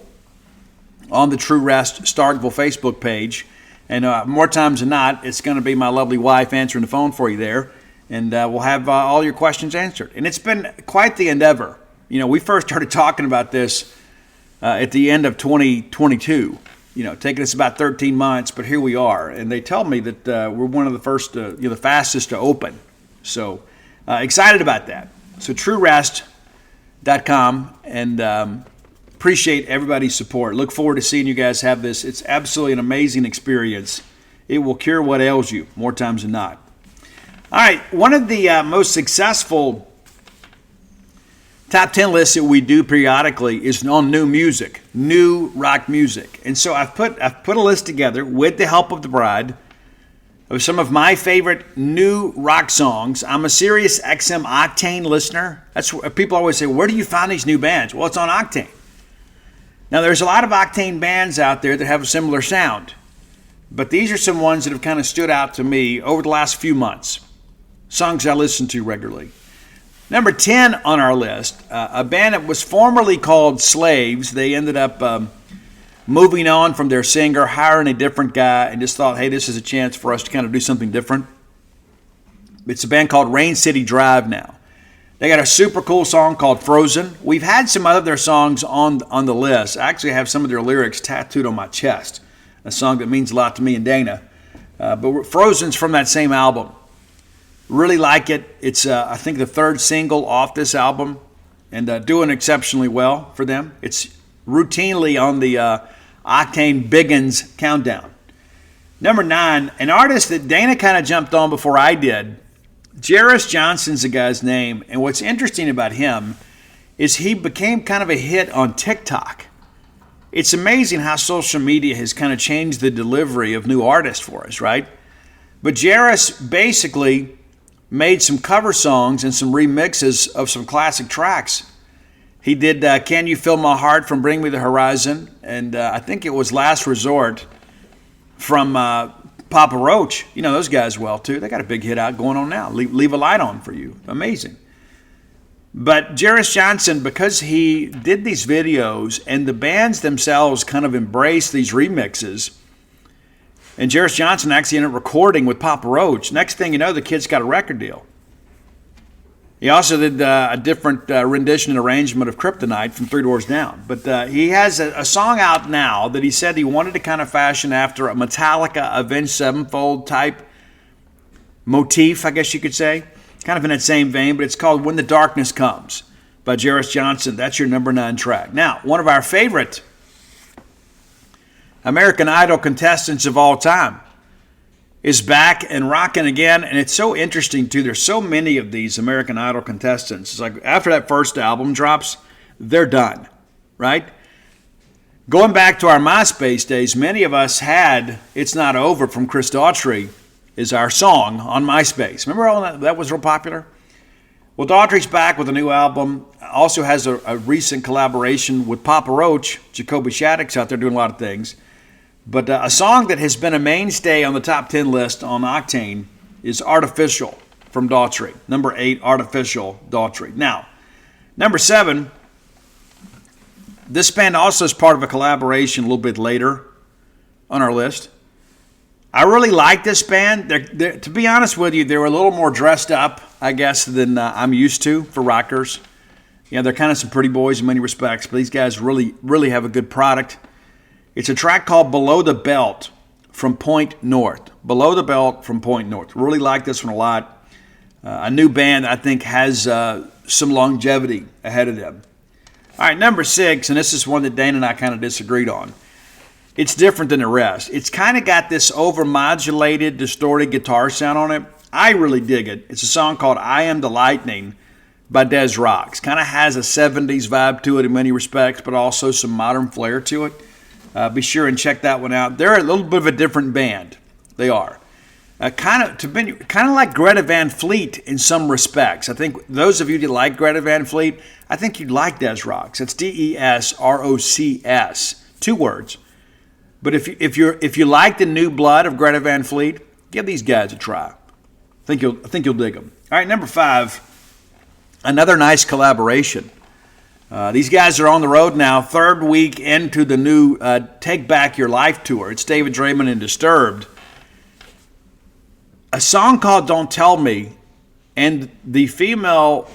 on the True Rest Starkville Facebook page. And more times than not, it's going to be my lovely wife answering the phone for you there. and we'll have all your questions answered. And it's been quite the endeavor. You know, we first started talking about this at the end of 2022. You know, taking us about 13 months, but here we are. And they tell me that we're one of the first, the fastest to open. So excited about that. So TrueRest.com, and appreciate everybody's support. Look forward to seeing you guys have this. It's absolutely an amazing experience. It will cure what ails you more times than not. All right, one of the most successful top 10 lists that we do periodically is on new music, new rock music. And so I've put a list together with the help of the bride of some of my favorite new rock songs. I'm a Sirius XM Octane listener. That's what people always say, where do you find these new bands? Well, it's on Octane. Now, there's a lot of Octane bands out there that have a similar sound, but these are some ones that have kind of stood out to me over the last few months, songs I listen to regularly. Number 10 on our list, a band that was formerly called Slaves. They ended up moving on from their singer, hiring a different guy, and just thought, hey, this is a chance for us to kind of do something different. It's a band called Rain City Drive now. They got a super cool song called Frozen. We've had some other of their songs on the list. I actually have some of their lyrics tattooed on my chest, a song that means a lot to me and Dana. But Frozen's from that same album. Really like it. It's, I think, the third single off this album, and doing exceptionally well for them. It's routinely on the Octane Biggins countdown. Number 9, an artist that Dana kind of jumped on before I did. Jairus Johnson's the guy's name, and what's interesting about him is he became kind of a hit on TikTok. It's amazing how social media has kind of changed the delivery of new artists for us, right? But Jairus basically made some cover songs and some remixes of some classic tracks. He did Can You Feel My Heart from Bring Me the Horizon, and I think it was Last Resort from Papa Roach. You know those guys well, too. They got a big hit out going on now. Leave a Light On for You. Amazing. But Jairus Johnson, because he did these videos and the bands themselves kind of embraced these remixes, and Jairus Johnson actually ended up recording with Papa Roach. Next thing you know, the kid's got a record deal. He also did a different rendition and arrangement of Kryptonite from Three Doors Down. But he has a song out now that he said he wanted to kind of fashion after a Metallica Avenged Sevenfold type motif, I guess you could say. Kind of in that same vein, but it's called When the Darkness Comes by Jairus Johnson. That's your number 9 track. Now, one of our favorite American Idol contestants of all time is back and rocking again, and it's so interesting too. There's so many of these American Idol contestants. It's like after that first album drops, they're done, right? Going back to our MySpace days, many of us had "It's Not Over" from Chris Daughtry is our song on MySpace. Remember all that was real popular? Well, Daughtry's back with a new album. Also has a recent collaboration with Papa Roach. Jacoby Shaddix out there doing a lot of things. But a song that has been a mainstay on the top 10 list on Octane is Artificial from Daughtry. Number 8, Artificial, Daughtry. Now, number 7, this band also is part of a collaboration a little bit later on our list. I really like this band. They're, to be honest with you, they were a little more dressed up, I guess, than I'm used to for rockers. Yeah, they're kind of some pretty boys in many respects, but these guys really, really have a good product. It's a track called Below the Belt from Point North. Below the Belt from Point North. Really like this one a lot. A new band I think has some longevity ahead of them. All right, number 6, and this is one that Dana and I kind of disagreed on. It's different than the rest. It's kind of got this over-modulated, distorted guitar sound on it. I really dig it. It's a song called I Am the Lightning by Des Rocks. Kind of has a 70s vibe to it in many respects, but also some modern flair to it. Be sure and check that one out. They're a little bit of a different band. They are. Kind of like Greta Van Fleet in some respects. I think those of you that like Greta Van Fleet, I think you'd like Des Rocks. It's Desrocks, 2 words. But if you like the new blood of Greta Van Fleet, give these guys a try. I think you'll dig them. All right, number 5, another nice collaboration. These guys are on the road now, 3rd week into the new Take Back Your Life tour. It's David Draymond and Disturbed. A song called Don't Tell Me And the female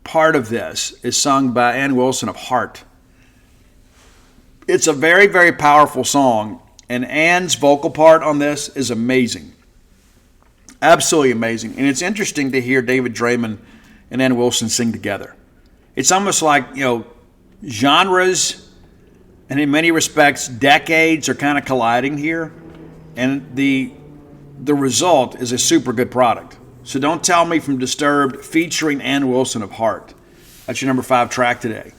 part of this is sung by Ann Wilson of Heart. It's a very, very powerful song, and Ann's vocal part on this is amazing. Absolutely amazing. And it's interesting to hear David Draymond and Ann Wilson sing together. It's almost like, genres and in many respects decades are kind of colliding here, and the result is a super good product. So don't tell me from Disturbed featuring Ann Wilson of Heart. That's your number 5 track today.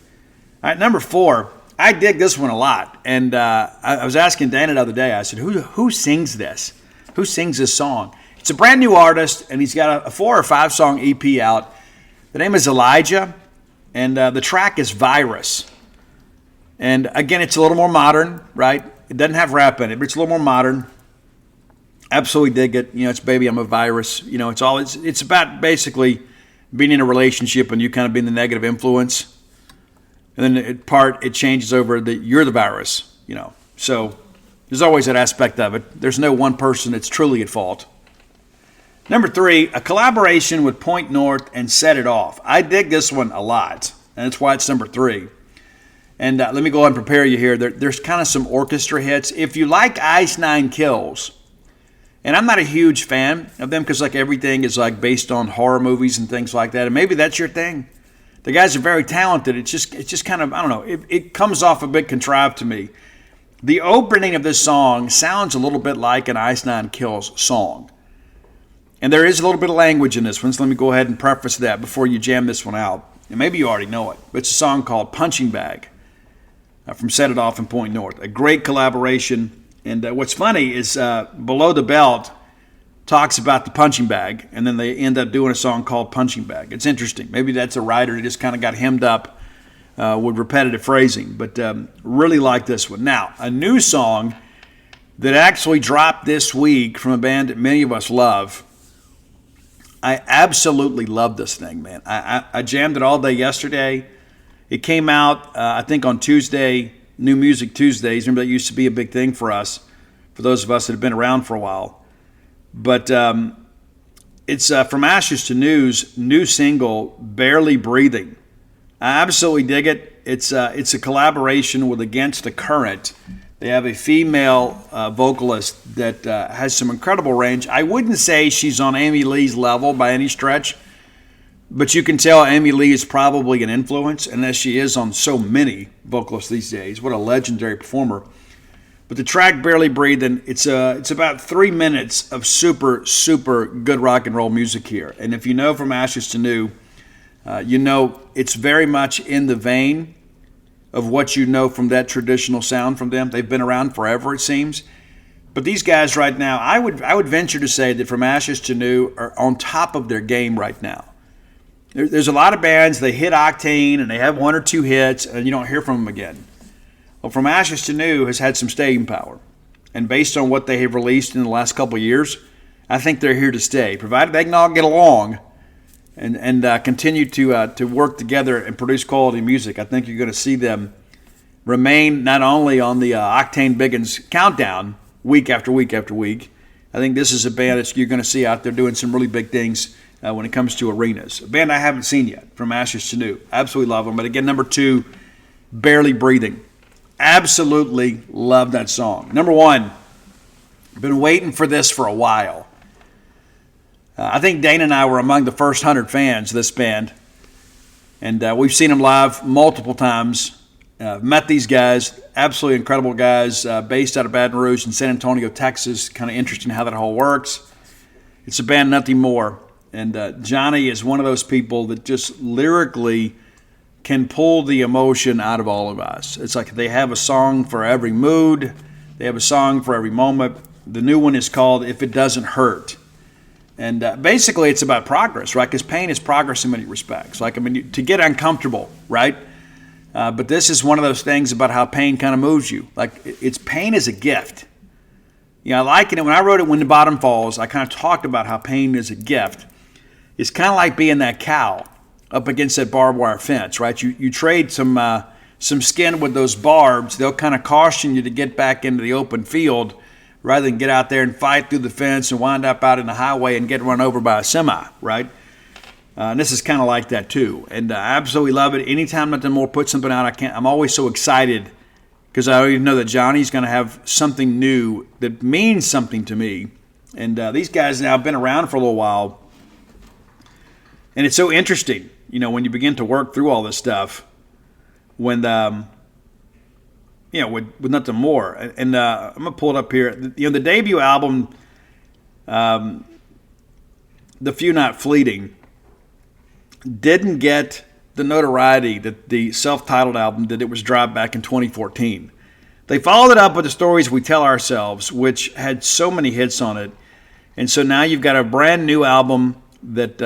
All right, number 4. I dig this one a lot, and I was asking Dana the other day. I said, "Who sings this? Who sings this song?" It's a brand new artist, and he's got a 4 or 5 song EP out. The name is Elijah, and the track is Virus. And again, it's a little more modern, right? It doesn't have rap in it, but it's a little more modern. Absolutely dig it. It's Baby, I'm a Virus. It's about basically being in a relationship and you kind of being the negative influence. And then it changes over that you're the virus, So there's always that aspect of it. There's no one person that's truly at fault. Number 3, a collaboration with Point North and Set It Off. I dig this one a lot, and that's why it's number 3. And let me go ahead and prepare you here. There's kind of some orchestra hits. If you like Ice Nine Kills, and I'm not a huge fan of them because everything is based on horror movies and things like that, and maybe that's your thing. The guys are very talented. It's just kind of, I don't know, it comes off a bit contrived to me. The opening of this song sounds a little bit like an Ice Nine Kills song. And there is a little bit of language in this one, so let me go ahead and preface that before you jam this one out. And maybe you already know it, but it's a song called Punching Bag from Set It Off and Point North. A great collaboration. And what's funny is Below the Belt talks about the punching bag, and then they end up doing a song called Punching Bag. It's interesting. Maybe that's a writer that just kind of got hemmed up with repetitive phrasing, but really like this one. Now, a new song that actually dropped this week from a band that many of us love. I absolutely love this thing, man. I jammed it all day yesterday. It came out, I think, on Tuesday, New Music Tuesdays. Remember, that used to be a big thing for us, for those of us that have been around for a while. But it's From Ashes to New's new single, Barely Breathing. I absolutely dig it. It's a collaboration with Against the Current. They have a female vocalist that has some incredible range. I wouldn't say she's on Amy Lee's level by any stretch, but you can tell Amy Lee is probably an influence, and as she is on so many vocalists these days. What a legendary performer. But the track Barely Breathing, it's about 3 minutes of super, super good rock and roll music here. And if you know From Ashes to New, it's very much in the vein of what you know from that traditional sound from them. They've been around forever, it seems. But these guys right now, I would venture to say that From Ashes to New are on top of their game right now. There's a lot of bands, they hit octane and they have 1 or 2 hits and you don't hear from them again. Well, From Ashes to New has had some staying power. And based on what they have released in the last couple of years, I think they're here to stay, provided they can all get along and continue to work together and produce quality music. I think you're going to see them remain not only on the Octane Biggins countdown week after week after week. I think this is a band that you're going to see out there doing some really big things when it comes to arenas. A band I haven't seen yet, From Ashes to New. Absolutely love them. But again, number 2, Barely Breathing. Absolutely love that song. Number 1, been waiting for this for a while. I think Dana and I were among the first 100 fans of this band. And we've seen them live multiple times. Met these guys, absolutely incredible guys, based out of Baton Rouge and San Antonio, Texas. Kind of interesting how that all works. It's a band, Nothing More. And Johnny is one of those people that just lyrically can pull the emotion out of all of us. It's like they have a song for every mood. They have a song for every moment. The new one is called If It Doesn't Hurt. And basically it's about progress, right? Because pain is progress in many respects. To get uncomfortable, right? But this is one of those things about how pain kind of moves you. Pain is a gift. I like it. When I wrote it, When the Bottom Falls, I kind of talked about how pain is a gift. It's kind of like being that cow up against that barbed wire fence, right? You trade some skin with those barbs. They'll kind of caution you to get back into the open field rather than get out there and fight through the fence and wind up out in the highway and get run over by a semi, right? And this is kind of like that too, and I absolutely love it. Anytime Nothing More puts something out, I'm always so excited because I already know that Johnny's going to have something new that means something to me. And these guys now have been around for a little while, and it's so interesting, when you begin to work through all this stuff. When with Nothing More, and I'm gonna pull it up here. The debut album, The Few Not Fleeting, didn't get the notoriety that the self-titled album did. It was dropped back in 2014. They followed it up with The Stories We Tell Ourselves, which had so many hits on it, and so now you've got a brand new album that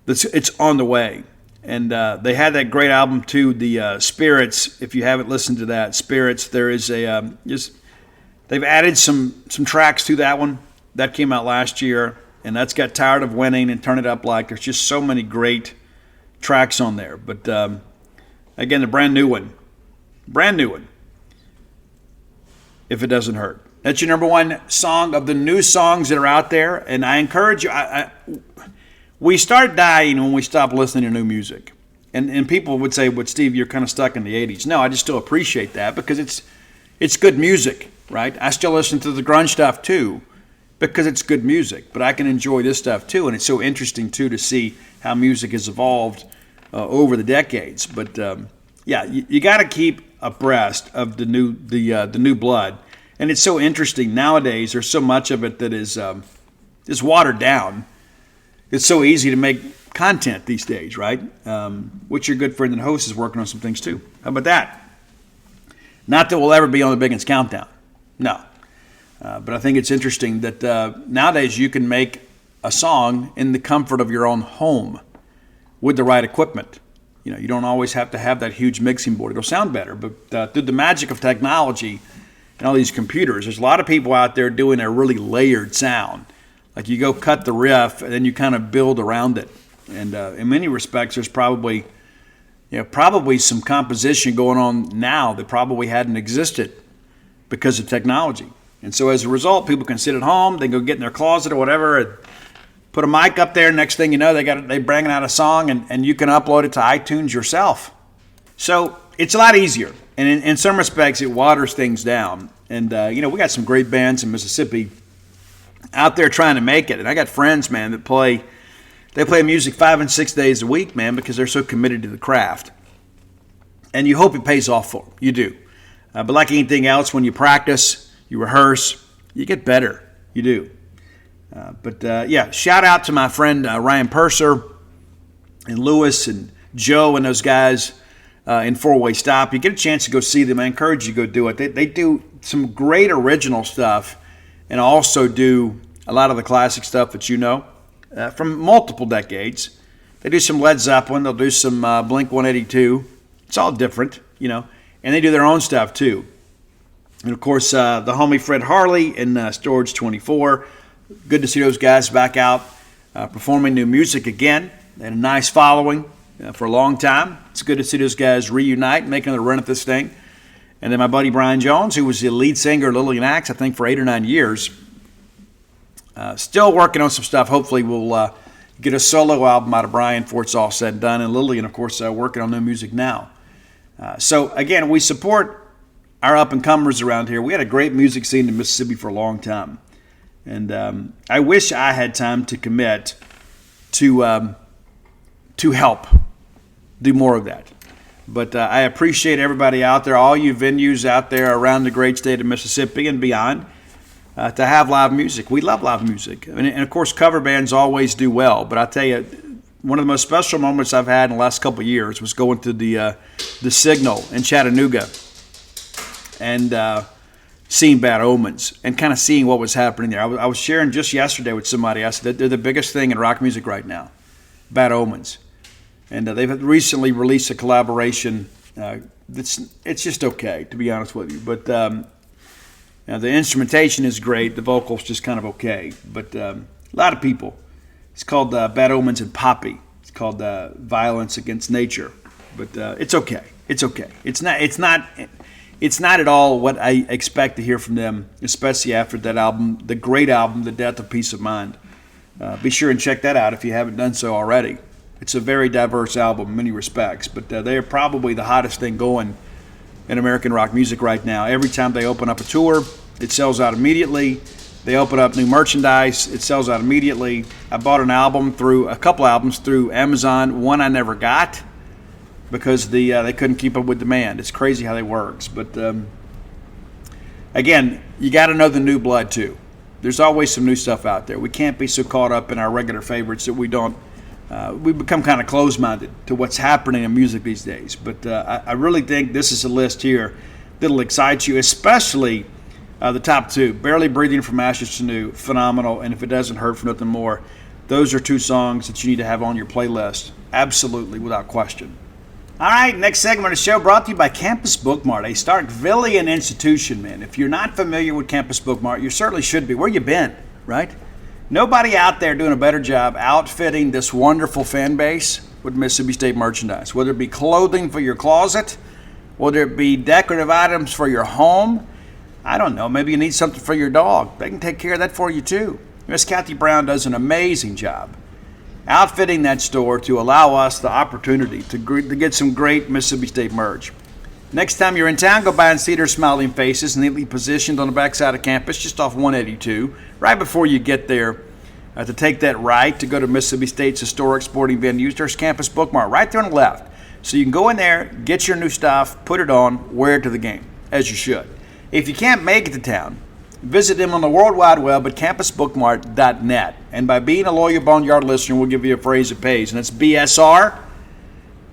it's on the way. And they had that great album too, the Spirits. If you haven't listened to that, Spirits, there is they've added some tracks to that one. That came out last year, and that's got Tired of Winning and Turn It Up Like. There's just so many great tracks on there. But again, the brand new one, If It Doesn't Hurt. That's your number one song of the new songs that are out there, and I encourage you. We start dying when we stop listening to new music. And people would say, "But Steve, you're kind of stuck in the 80s." No, I just still appreciate that because it's good music, right? I still listen to the grunge stuff too because it's good music. But I can enjoy this stuff too, and it's so interesting too to see how music has evolved over the decades. But you got to keep abreast of the new blood, and it's so interesting nowadays. There's so much of it that is watered down. It's so easy to make content these days, right? Which your good friend and host is working on some things too. How about that? Not that we'll ever be on the Biggins Countdown. No. But I think it's interesting that nowadays you can make a song in the comfort of your own home with the right equipment. You don't always have to have that huge mixing board. It'll sound better. But through the magic of technology and all these computers, there's a lot of people out there doing a really layered sound. Like you go cut the riff and then you kind of build around it. And in many respects, there's probably some composition going on now that probably hadn't existed because of technology. And so as a result, people can sit at home, they can go get in their closet or whatever, and put a mic up there. Next thing you know, they bringing out a song, and you can upload it to iTunes yourself. So it's a lot easier. And in some respects, it waters things down. And we got some great bands in Mississippi out there trying to make it. And I got friends, man, that play music 5 and 6 days a week, man, because they're so committed to the craft. And you hope it pays off for them. You do. But like anything else, when you practice, you rehearse, you get better. You do. Shout out to my friend Ryan Purser and Lewis and Joe and those guys in Four-Way Stop. You get a chance to go see them. I encourage you to go do it. They do some great original stuff and also do a lot of the classic stuff that from multiple decades. They do some Led Zeppelin. They'll do some Blink-182. It's all different, and they do their own stuff too. And of course, the homie Fred Harley in Storage 24. Good to see those guys back out performing new music again. They had a nice following for a long time. It's good to see those guys reunite, making another run at this thing. And then my buddy Brian Jones, who was the lead singer of Lillian Axe, I think, for 8 or 9 years. Still working on some stuff. Hopefully we'll get a solo album out of Brian before it's all said and done. And Lillian, of course, working on new music now. So, again, we support our up-and-comers around here. We had a great music scene in Mississippi for a long time. And I wish I had time to commit to help do more of that. But I appreciate everybody out there, all you venues out there around the great state of Mississippi and beyond, to have live music. We love live music. And of course, cover bands always do well. But I tell you, one of the most special moments I've had in the last couple of years was going to the Signal in Chattanooga and seeing Bad Omens and kind of seeing what was happening there. I was sharing just yesterday with somebody. I said they're the biggest thing in rock music right now, Bad Omens. And they've recently released a collaboration. It's just okay, to be honest with you. But the instrumentation is great. The vocals just kind of okay. But a lot of people. It's called Bad Omens and Poppy. It's called Violence Against Nature. But it's okay. It's okay. It's not at all what I expect to hear from them, especially after that album, the great album, The Death of Peace of Mind. Be sure and check that out if you haven't done so already. It's a very diverse album in many respects, but they are probably the hottest thing going in American rock music right now. Every time they open up a tour, it sells out immediately. They open up new merchandise, it sells out immediately. I bought a couple albums through Amazon. One I never got because they couldn't keep up with demand. It's crazy how that works. But again, you got to know the new blood too. There's always some new stuff out there. We can't be so caught up in our regular favorites that we become kind of closed-minded to what's happening in music these days. But I really think this is a list here that'll excite you, especially the top two. Barely Breathing from Ashes to New, phenomenal. And If It Doesn't Hurt for Nothing More, those are two songs that you need to have on your playlist. Absolutely, without question. All right, next segment of the show brought to you by Campus Bookmart, a Starkvillian institution, man. If you're not familiar with Campus Bookmart, you certainly should be. Where you been, right? Nobody out there doing a better job outfitting this wonderful fan base with Mississippi State merchandise, whether it be clothing for your closet, whether it be decorative items for your home. I don't know, maybe you need something for your dog. They can take care of that for you too. Miss Kathy Brown does an amazing job outfitting that store to allow us the opportunity to get some great Mississippi State merch. Next time you're in town, go by and see their smiling faces neatly positioned on the backside of campus, just off 182, right before you get there to take that right to go to Mississippi State's historic sporting venues. There's Campus Bookmart right there on the left. So you can go in there, get your new stuff, put it on, wear it to the game, as you should. If you can't make it to town, visit them on the World Wide Web at campusbookmart.net. And by being a loyal Boneyard listener, we'll give you a phrase that pays, and it's BSR,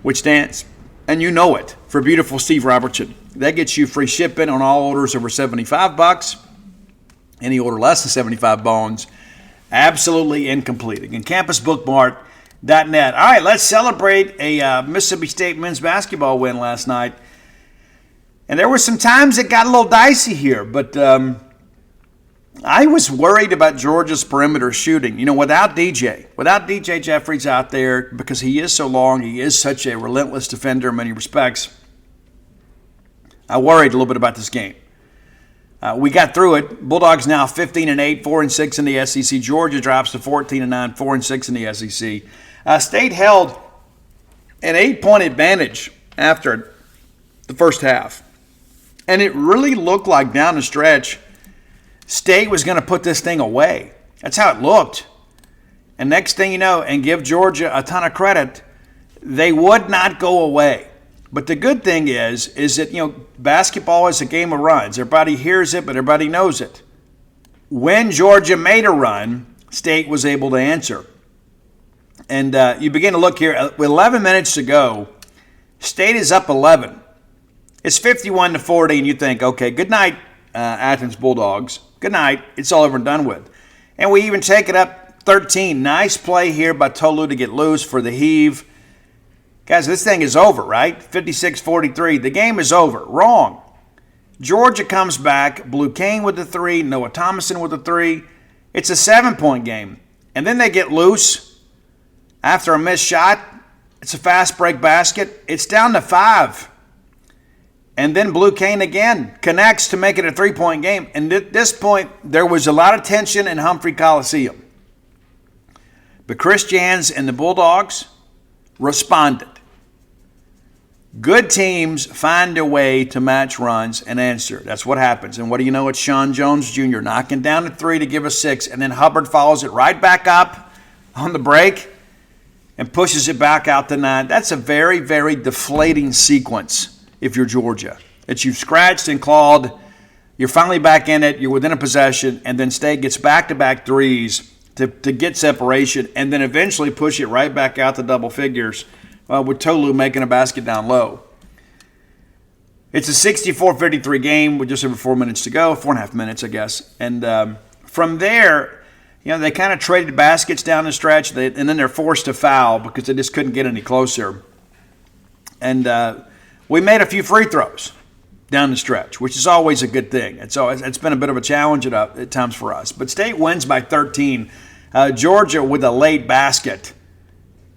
which stands, and you know it, for Beautiful Steve Robertson. That gets you free shipping on all orders over $75. Any order less than 75 bones, absolutely incomplete. Again, campusbookmart.net. All right, let's celebrate a Mississippi State men's basketball win last night. And there were some times it got a little dicey here, but I was worried about Georgia's perimeter shooting. You know, without DJ Jeffries out there, because he is so long, he is such a relentless defender in many respects, I worried a little bit about this game. We got through it. Bulldogs now 15-8, 4-6 in the SEC. Georgia drops to 14-9, 4-6 in the SEC. State held an 8-point advantage after the first half. And it really looked like down the stretch, State was going to put this thing away. That's how it looked. And next thing you know, and give Georgia a ton of credit, they would not go away. But the good thing is that, you know, basketball is a game of runs. Everybody hears it, but everybody knows it. When Georgia made a run, State was able to answer. And you begin to look here, with 11 minutes to go, State is up 11. It's 51-40, and you think, okay, good night, Athens Bulldogs. Good night. It's all over and done with. And we even take it up 13. Nice play here by Tolu to get loose for the heave. Guys, this thing is over, right? 56-43. The game is over. Wrong. Georgia comes back. Blue Kane with the three. Noah Thomason with the three. It's a 7-point game. And then they get loose after a missed shot. It's a fast break basket. It's down to 5. And then Blue Kane again connects to make it a 3-point game. And at this point, there was a lot of tension in Humphrey Coliseum. But Chris Jans and the Bulldogs responded. Good teams find a way to match runs and answer. That's what happens. And what do you know? It's Sean Jones Jr. knocking down the 3 to give us 6. And then Hubbard follows it right back up on the break and pushes it back out to 9. That's a very, very deflating sequence. If you're Georgia, that you've scratched and clawed, you're finally back in it, you're within a possession, and then State gets back-to-back threes to get separation, and then eventually push it right back out to double figures with Tolu making a basket down low. It's a 64-53 game with just over 4 minutes to go, 4.5 minutes, I guess. And from there, you know, they kind of traded baskets down the stretch, and then they're forced to foul because they just couldn't get any closer. And we made a few free throws down the stretch, which is always a good thing. It's been a bit of a challenge at times for us. But State wins by 13. Georgia with a late basket.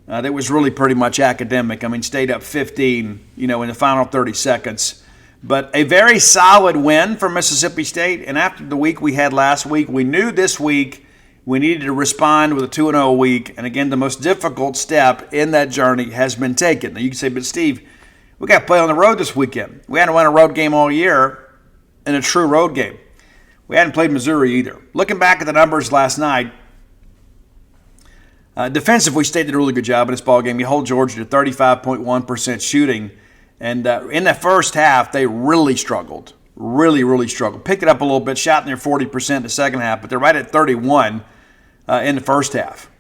That was really pretty much academic. I mean, State up 15, you know, in the final 30 seconds. But a very solid win for Mississippi State. And after the week we had last week, we knew this week We needed to respond with a 2-0 week. And again, the most difficult step in that journey has been taken. Now you can say, but Steve, we got to play on the road this weekend. We hadn't won a road game all year in a true road game. We hadn't played Missouri either. Looking back at the numbers last night, defensively, State did a really good job in this ball game. You hold Georgia to 35.1% shooting. And in the first half, they really struggled. Really struggled. Picked it up a little bit, shot near 40% in the second half, but they're right at 31 in the first half.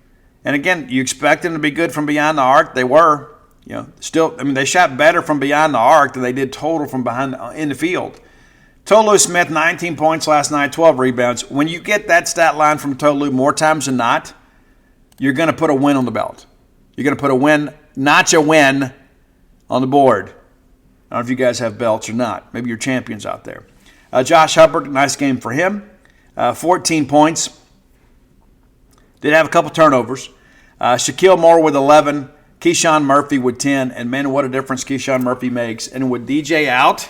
And again, you expect them to be good from beyond the arc. They were. They shot better from beyond the arc than they did total from behind in the field. Tolu Smith, 19 points last night, 12 rebounds. When you get that stat line from Tolu more times than not, you're going to put a win on the belt. You're going to put a win, not a win, on the board. I don't know if you guys have belts or not. Maybe you're champions out there. Josh Hubbard, nice game for him. 14 points. Did have a couple turnovers. Shaquille Moore with 11. Keyshawn Murphy with 10. And, man, what a difference Keyshawn Murphy makes. And with DJ out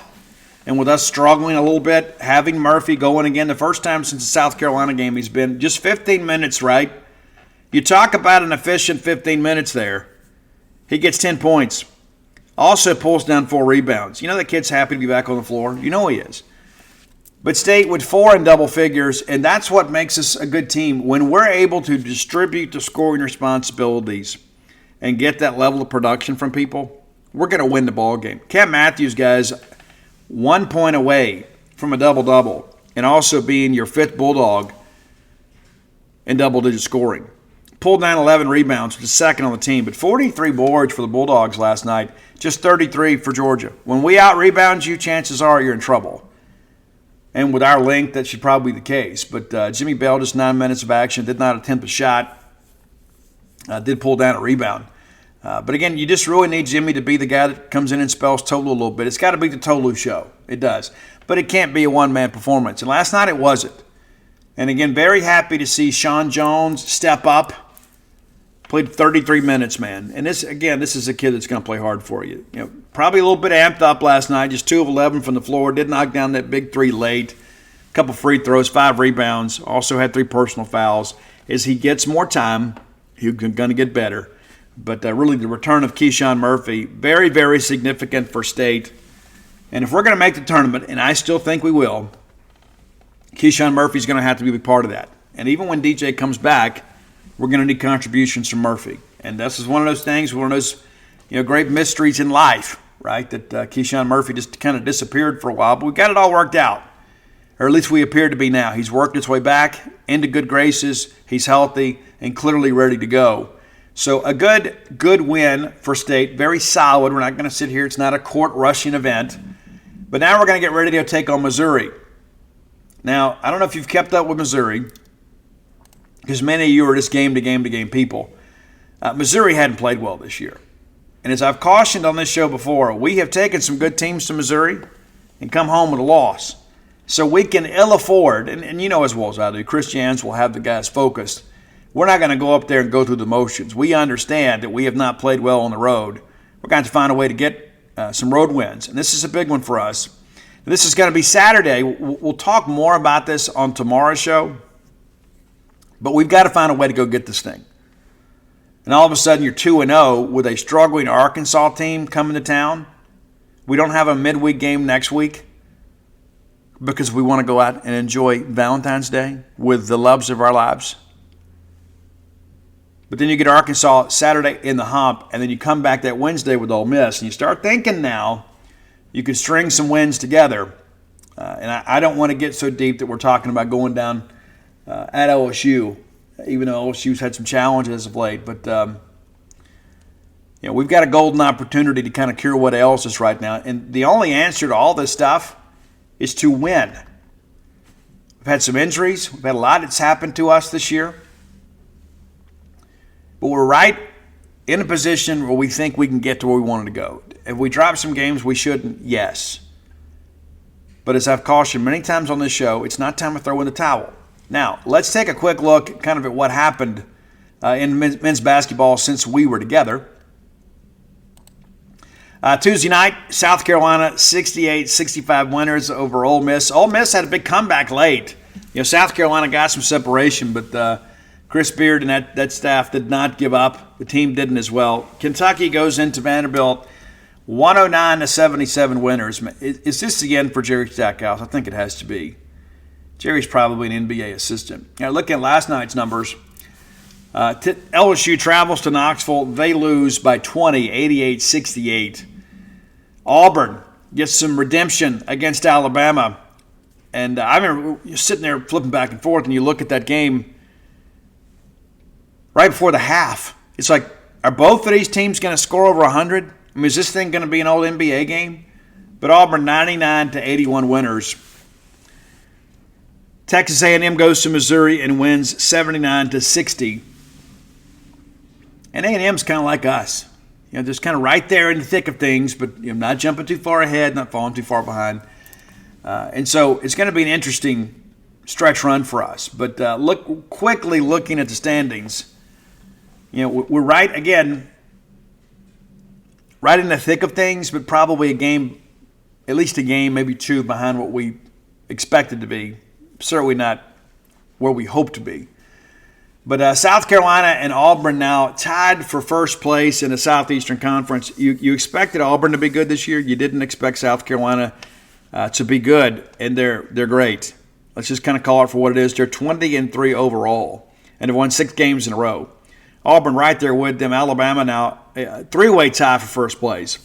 and with us struggling a little bit, having Murphy going again, the first time since the South Carolina game he's been just 15 minutes, right? You talk about an efficient 15 minutes there. He gets 10 points. Also pulls down 4 rebounds. You know that kid's happy to be back on the floor. You know he is. But State with 4 in double figures, and that's what makes us a good team. When we're able to distribute the scoring responsibilities and get that level of production from people, we're going to win the ball game. Cam Matthews, guys, 1 point away from a double-double and also being your 5th Bulldog in double-digit scoring. Pulled down 11 rebounds, which is second on the team, but 43 boards for the Bulldogs last night, just 33 for Georgia. When we out-rebound you, chances are you're in trouble. And with our length, that should probably be the case. But Jimmy Bell, just 9 minutes of action, did not attempt a shot, did pull down a rebound. But again, you just really need Jimmy to be the guy that comes in and spells Tolu a little bit. It's got to be the Tolu show. It does. But it can't be a one-man performance. And last night it wasn't. And again, very happy to see Sean Jones step up. Played 33 minutes, man. And this is a kid that's going to play hard for you. Probably a little bit amped up last night. Just 2 of 11 from the floor. Did knock down that big 3 late. A couple free throws, 5 rebounds. Also had 3 personal fouls. As he gets more time, he's going to get better. But really the return of Keyshawn Murphy, very, very significant for State. And if we're going to make the tournament, and I still think we will, Keyshawn Murphy's going to have to be a big part of that. And even when DJ comes back, we're going to need contributions from Murphy. And this is one of those things, one of those great mysteries in life, right, that Keyshawn Murphy just kind of disappeared for a while. But we got it all worked out, or at least we appear to be now. He's worked his way back into good graces. He's healthy and clearly ready to go. So a good win for State, very solid. We're not going to sit here. It's not a court-rushing event. But now we're going to get ready to take on Missouri. Now, I don't know if you've kept up with Missouri, because many of you are just game-to-game people. Missouri hadn't played well this year. And as I've cautioned on this show before, we have taken some good teams to Missouri and come home with a loss. So we can ill afford, and you know as well as I do, Chris Jans will have the guys focused. We're not going to go up there and go through the motions. We understand that we have not played well on the road. We're going to find a way to get some road wins. And this is a big one for us. This is going to be Saturday. We'll talk more about this on tomorrow's show. But we've got to find a way to go get this thing. And all of a sudden, you're 2-0 with a struggling Arkansas team coming to town. We don't have a midweek game next week because we want to go out and enjoy Valentine's Day with the loves of our lives. But then you get Arkansas Saturday in the hump, and then you come back that Wednesday with Ole Miss, and you start thinking now you could string some wins together. And I don't want to get so deep that we're talking about going down at LSU, even though LSU's had some challenges as of late. But we've got a golden opportunity to kind of cure what ails us right now. And the only answer to all this stuff is to win. We've had some injuries. We've had a lot that's happened to us this year. But we're right in a position where we think we can get to where we wanted to go. If we drop some games we shouldn't, yes. But as I've cautioned many times on this show, it's not time to throw in the towel. Now, let's take a quick look kind of at what happened in men's basketball since we were together. Tuesday night, South Carolina 68-65 winners over Ole Miss. Ole Miss had a big comeback late. South Carolina got some separation, but Chris Beard and that staff did not give up. The team didn't as well. Kentucky goes into Vanderbilt 109-77 winners. Is this the end for Jerry Stackhouse? I think it has to be. Jerry's probably an NBA assistant. Now, looking at last night's numbers, LSU travels to Knoxville. They lose by 20, 88-68. Auburn gets some redemption against Alabama. And I remember you're sitting there flipping back and forth, and you look at that game right before the half. It's like, are both of these teams going to score over 100? I mean, is this thing going to be an old NBA game? But Auburn 99-81 winners. Texas A&M goes to Missouri and wins 79-60. And A&M's kind of like us. You know, just kind of right there in the thick of things, but not jumping too far ahead, not falling too far behind. And so it's going to be an interesting stretch run for us. But looking at the standings, we're right in the thick of things, but probably at least a game, maybe two behind what we expected to be. Certainly not where we hope to be. But South Carolina and Auburn now tied for first place in the Southeastern Conference. You expected Auburn to be good this year. You didn't expect South Carolina to be good, and they're great. Let's just kind of call it for what it is. They're 20-3 overall, and they've won 6 games in a row. Auburn right there with them. Alabama now three-way tie for first place.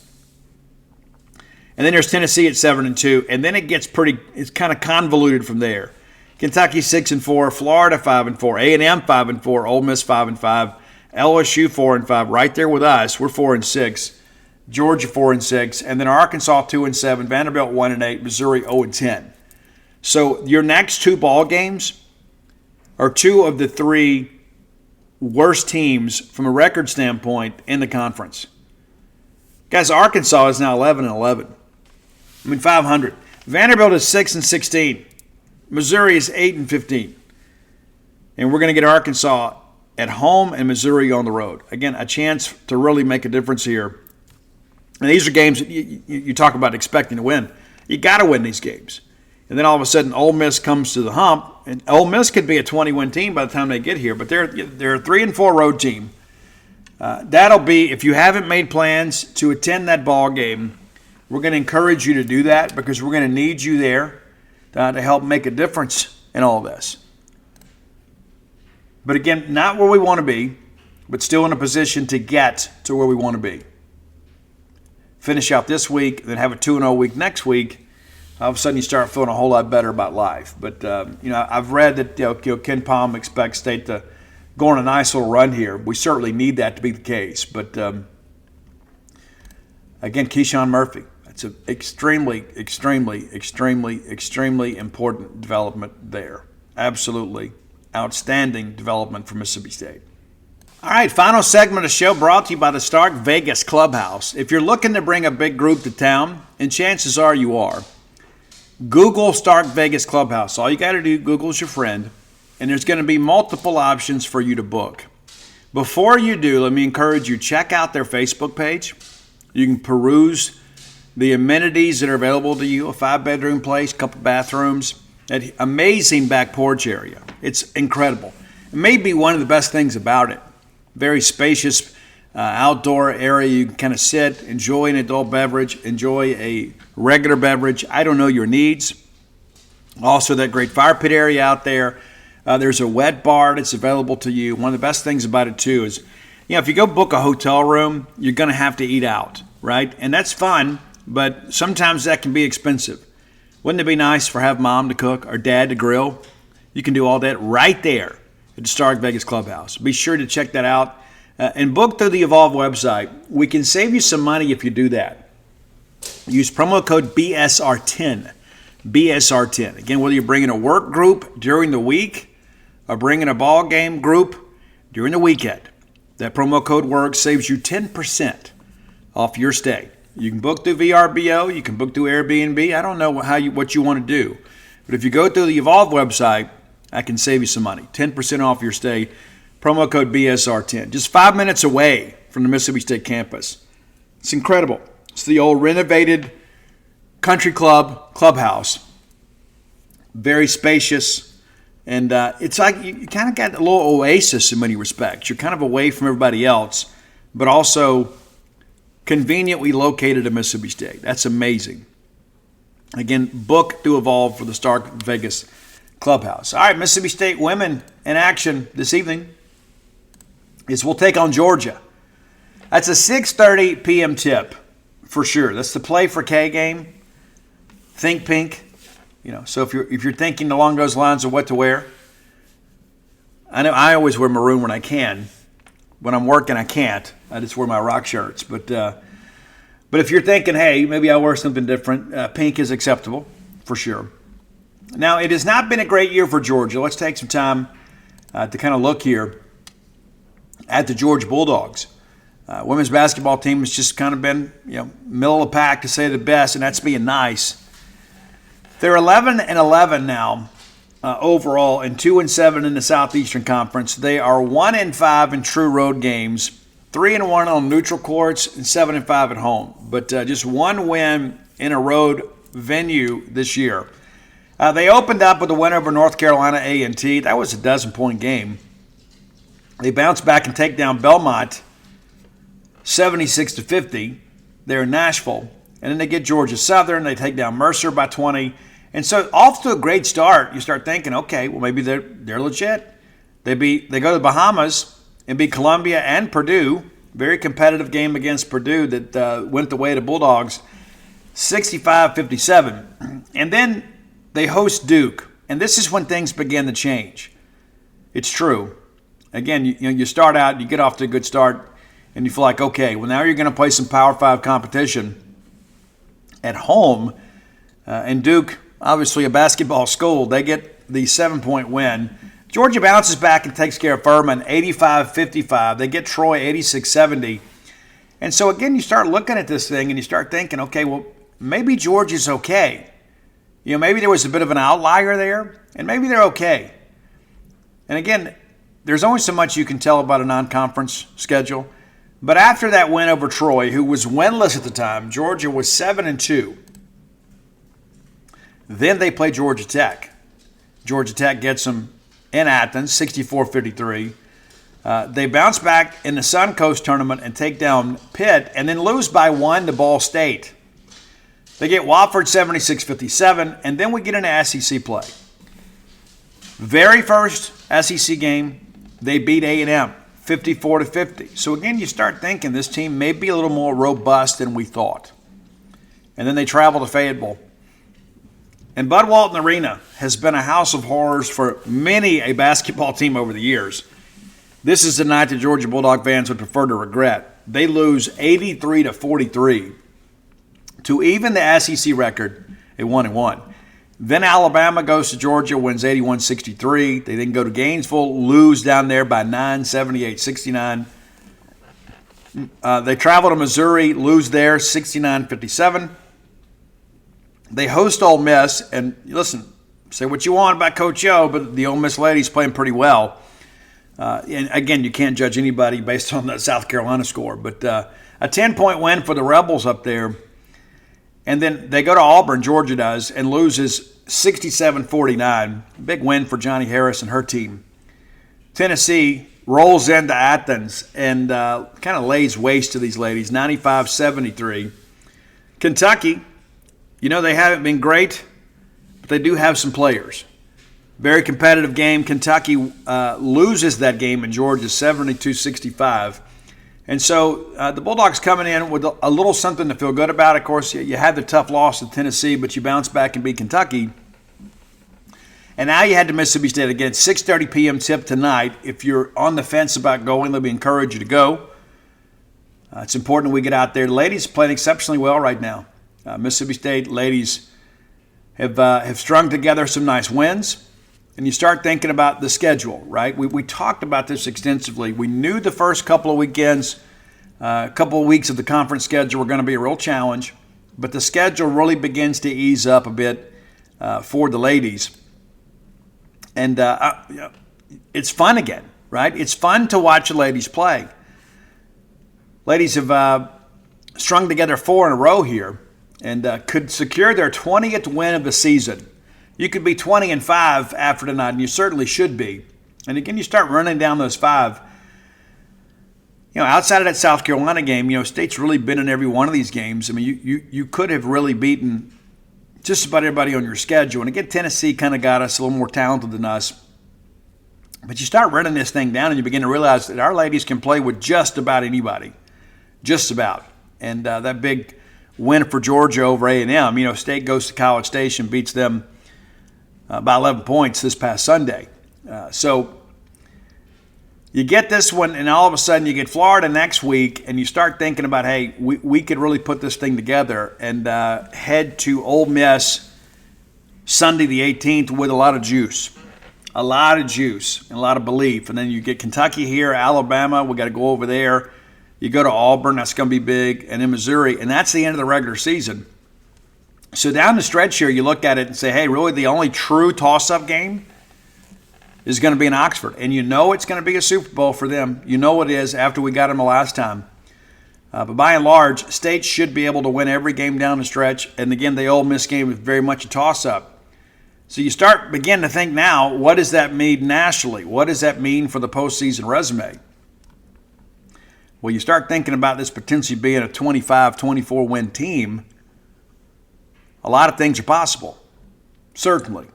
And then there's Tennessee at 7-2, and then it's kind of convoluted from there. Kentucky 6-4, Florida 5-4, A&M 5-4, Ole Miss 5-5, LSU 4-5, right there with us. We're 4-6, Georgia 4-6, and then Arkansas 2-7, Vanderbilt 1-8, Missouri 0-10. So your next 2 ball games are 2 of the 3 worst teams from a record standpoint in the conference. Guys, Arkansas is now 11-11. 500. Vanderbilt is 6-16. Missouri is 8-15. And we're going to get Arkansas at home and Missouri on the road. Again, a chance to really make a difference here. And these are games that you talk about expecting to win. You got to win these games. And then all of a sudden, Ole Miss comes to the hump. And Ole Miss could be a 20-win team by the time they get here. But they're a 3-4 road team. That'll be, if you haven't made plans to attend that ball game, we're going to encourage you to do that because we're going to need you there to help make a difference in all this. But again, not where we want to be, but still in a position to get to where we want to be. Finish out this week, then have a 2-0 week next week. All of a sudden, you start feeling a whole lot better about life. But I've read that Ken Palm expects State to go on a nice little run here. We certainly need that to be the case. But again, Keyshawn Murphy. It's an extremely, extremely, extremely, extremely important development there. Absolutely outstanding development for Mississippi State. All right, final segment of the show brought to you by the Stark Vegas Clubhouse. If you're looking to bring a big group to town, and chances are you are, Google Stark Vegas Clubhouse. All you got to do, Google's your friend, and there's going to be multiple options for you to book. Before you do, let me encourage you, check out their Facebook page. You can peruse the amenities that are available to you, a 5-bedroom place, couple bathrooms, an amazing back porch area. It's incredible. It may be one of the best things about it. Very spacious outdoor area. You can kind of sit, enjoy an adult beverage, enjoy a regular beverage. I don't know your needs. Also, that great fire pit area out there. There's a wet bar that's available to you. One of the best things about it, too, is if you go book a hotel room, you're going to have to eat out, right? And that's fun. But sometimes that can be expensive. Wouldn't it be nice for have mom to cook or dad to grill? You can do all that right there at the Stark Vegas Clubhouse. Be sure to check that out and book through the Evolve website. We can save you some money if you do that. Use promo code BSR10. BSR10. Again, whether you're bringing a work group during the week or bringing a ball game group during the weekend, that promo code works, saves you 10% off your stay. You can book through VRBO. You can book through Airbnb. I don't know what you want to do. But if you go through the Evolve website, I can save you some money. 10% off your stay. Promo code BSR10. Just 5 minutes away from the Mississippi State campus. It's incredible. It's the old renovated country clubhouse. Very spacious And it's like you kind of got a little oasis in many respects. You're kind of away from everybody else, but also conveniently located at Mississippi State. That's amazing. Again, book to evolve for the Stark Vegas Clubhouse. All right, Mississippi State women in action this evening is we'll take on Georgia. That's a 6:30 p.m. tip for sure. That's the Play for K game. Think pink. So if you're thinking along those lines of what to wear, I know I always wear maroon when I can. When I'm working, I can't. I just wear my rock shirts. But if you're thinking, hey, maybe I'll wear something different, pink is acceptable for sure. Now, it has not been a great year for Georgia. Let's take some time to kind of look here at the Georgia Bulldogs. Women's basketball team has just kind of been, middle of the pack to say the best, and that's being nice. They're 11-11 now overall, and 2-7 in the Southeastern Conference. They are 1-5 in true road games, 3-1 on neutral courts, and 7-5 at home. But just one win in a road venue this year. They opened up with a win over North Carolina A&T. That was a 12-point game. They bounced back and take down Belmont 76-50. They're in Nashville. And then they get Georgia Southern. They take down Mercer by 20. And so off to a great start, you start thinking, okay, well, maybe they're legit. They go to the Bahamas and beat Columbia and Purdue. Very competitive game against Purdue that went the way of the Bulldogs, 65-57. And then they host Duke. And this is when things begin to change. It's true. Again, you start out, you get off to a good start, and you feel like, okay, well, now you're going to play some Power 5 competition at home. And Duke, obviously a basketball school, they get the 7-point win. Georgia bounces back and takes care of Furman, 85-55. They get Troy, 86-70. And so, again, you start looking at this thing and you start thinking, okay, well, maybe Georgia's okay. Maybe there was a bit of an outlier there, and maybe they're okay. And, again, there's only so much you can tell about a non-conference schedule. But after that win over Troy, who was winless at the time, Georgia was 7-2. Then they play Georgia Tech. Georgia Tech gets them in Athens, 64-53. They bounce back in the Suncoast tournament and take down Pitt, and then lose by 1 to Ball State. They get Wofford 76-57, and then we get into SEC play. Very first SEC game, they beat A&M 54-50. So again, you start thinking this team may be a little more robust than we thought. And then they travel to Fayetteville. And Bud Walton Arena has been a house of horrors for many a basketball team over the years. This is the night that Georgia Bulldog fans would prefer to regret. They lose 83-43 to even the SEC record at 1-1. Then Alabama goes to Georgia, wins 81-63. They then go to Gainesville, lose down there by 9, 78-69. They travel to Missouri, lose there 69-57. They host Ole Miss, and listen, say what you want about Coach O, but the Ole Miss ladies playing pretty well. And again, you can't judge anybody based on the South Carolina score, but a 10-point win for the Rebels up there. And then they go to Auburn, Georgia does, and loses 67-49. Big win for Johnny Harris and her team. Tennessee rolls into Athens and kind of lays waste to these ladies, 95-73. Kentucky, they haven't been great, but they do have some players. Very competitive game. Kentucky loses that game in Georgia, 72-65. And so the Bulldogs coming in with a little something to feel good about. Of course, you had the tough loss to Tennessee, but you bounced back and beat Kentucky. And now you head to Mississippi State again, 6:30 p.m. tip tonight. If you're on the fence about going, let me encourage you to go. It's important we get out there. The ladies are playing exceptionally well right now. Mississippi State ladies have strung together some nice wins. And you start thinking about the schedule, right? We talked about this extensively. We knew the first couple of weekends, couple of weeks of the conference schedule were going to be a real challenge. But the schedule really begins to ease up a bit for the ladies. And it's fun again, right? It's fun to watch the ladies play. Ladies have strung together 4 in a row here and could secure their 20th win of the season. You could be 20-5 after tonight, and you certainly should be. And again, you start running down those 5. Outside of that South Carolina game, State's really been in every one of these games. I mean, you could have really beaten just about everybody on your schedule. And again, Tennessee kind of got us a little more talented than us. But you start running this thing down and you begin to realize that our ladies can play with just about anybody. Just about. And that big win for Georgia over A&M, State goes to College Station, beats them by 11 points this past Sunday. So you get this one, and all of a sudden you get Florida next week, and you start thinking about, hey, we could really put this thing together and head to Ole Miss Sunday the 18th with a lot of juice. A lot of juice and a lot of belief. And then you get Kentucky here, Alabama, we got to go over there. You go to Auburn, that's going to be big, and then Missouri, and that's the end of the regular season. So down the stretch here, you look at it and say, hey, really the only true toss-up game is going to be in Oxford. And it's going to be a Super Bowl for them. You know it is after we got them the last time. But by and large, State should be able to win every game down the stretch. And again, the Ole Miss game is very much a toss-up. So you begin to think now, what does that mean nationally? What does that mean for the postseason resume? Well, you start thinking about this potentially being a 25-24 win team. A lot of things are possible. Certainly.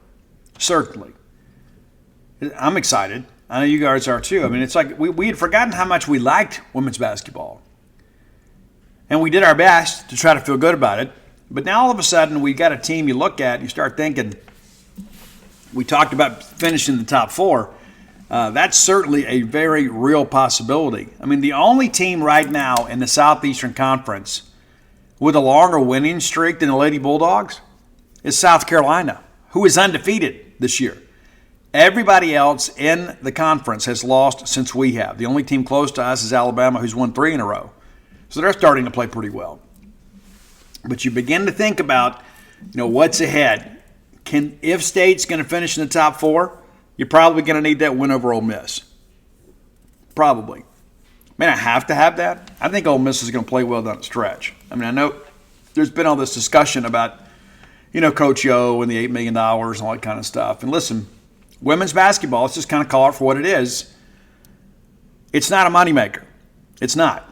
I'm excited. I know you guys are too. I mean, it's like we had forgotten how much we liked women's basketball. And we did our best to try to feel good about it. But now all of a sudden we got a team you look at, you start thinking, we talked about finishing the top 4. That's certainly a very real possibility. I mean, the only team right now in the Southeastern Conference with a longer winning streak than the Lady Bulldogs is South Carolina, who is undefeated this year. Everybody else in the conference has lost since we have. The only team close to us is Alabama, who's won 3 in a row. So they're starting to play pretty well. But you begin to think about, what's ahead. If State's going to finish in the top 4, you're probably going to need that win over Ole Miss. Probably. May I have to have that? I think Ole Miss is going to play well down the stretch. I mean, I know there's been all this discussion about, Coach Yo and the $8 million and all that kind of stuff. And listen, women's basketball, let's just kind of call it for what it is. It's not a moneymaker. It's not.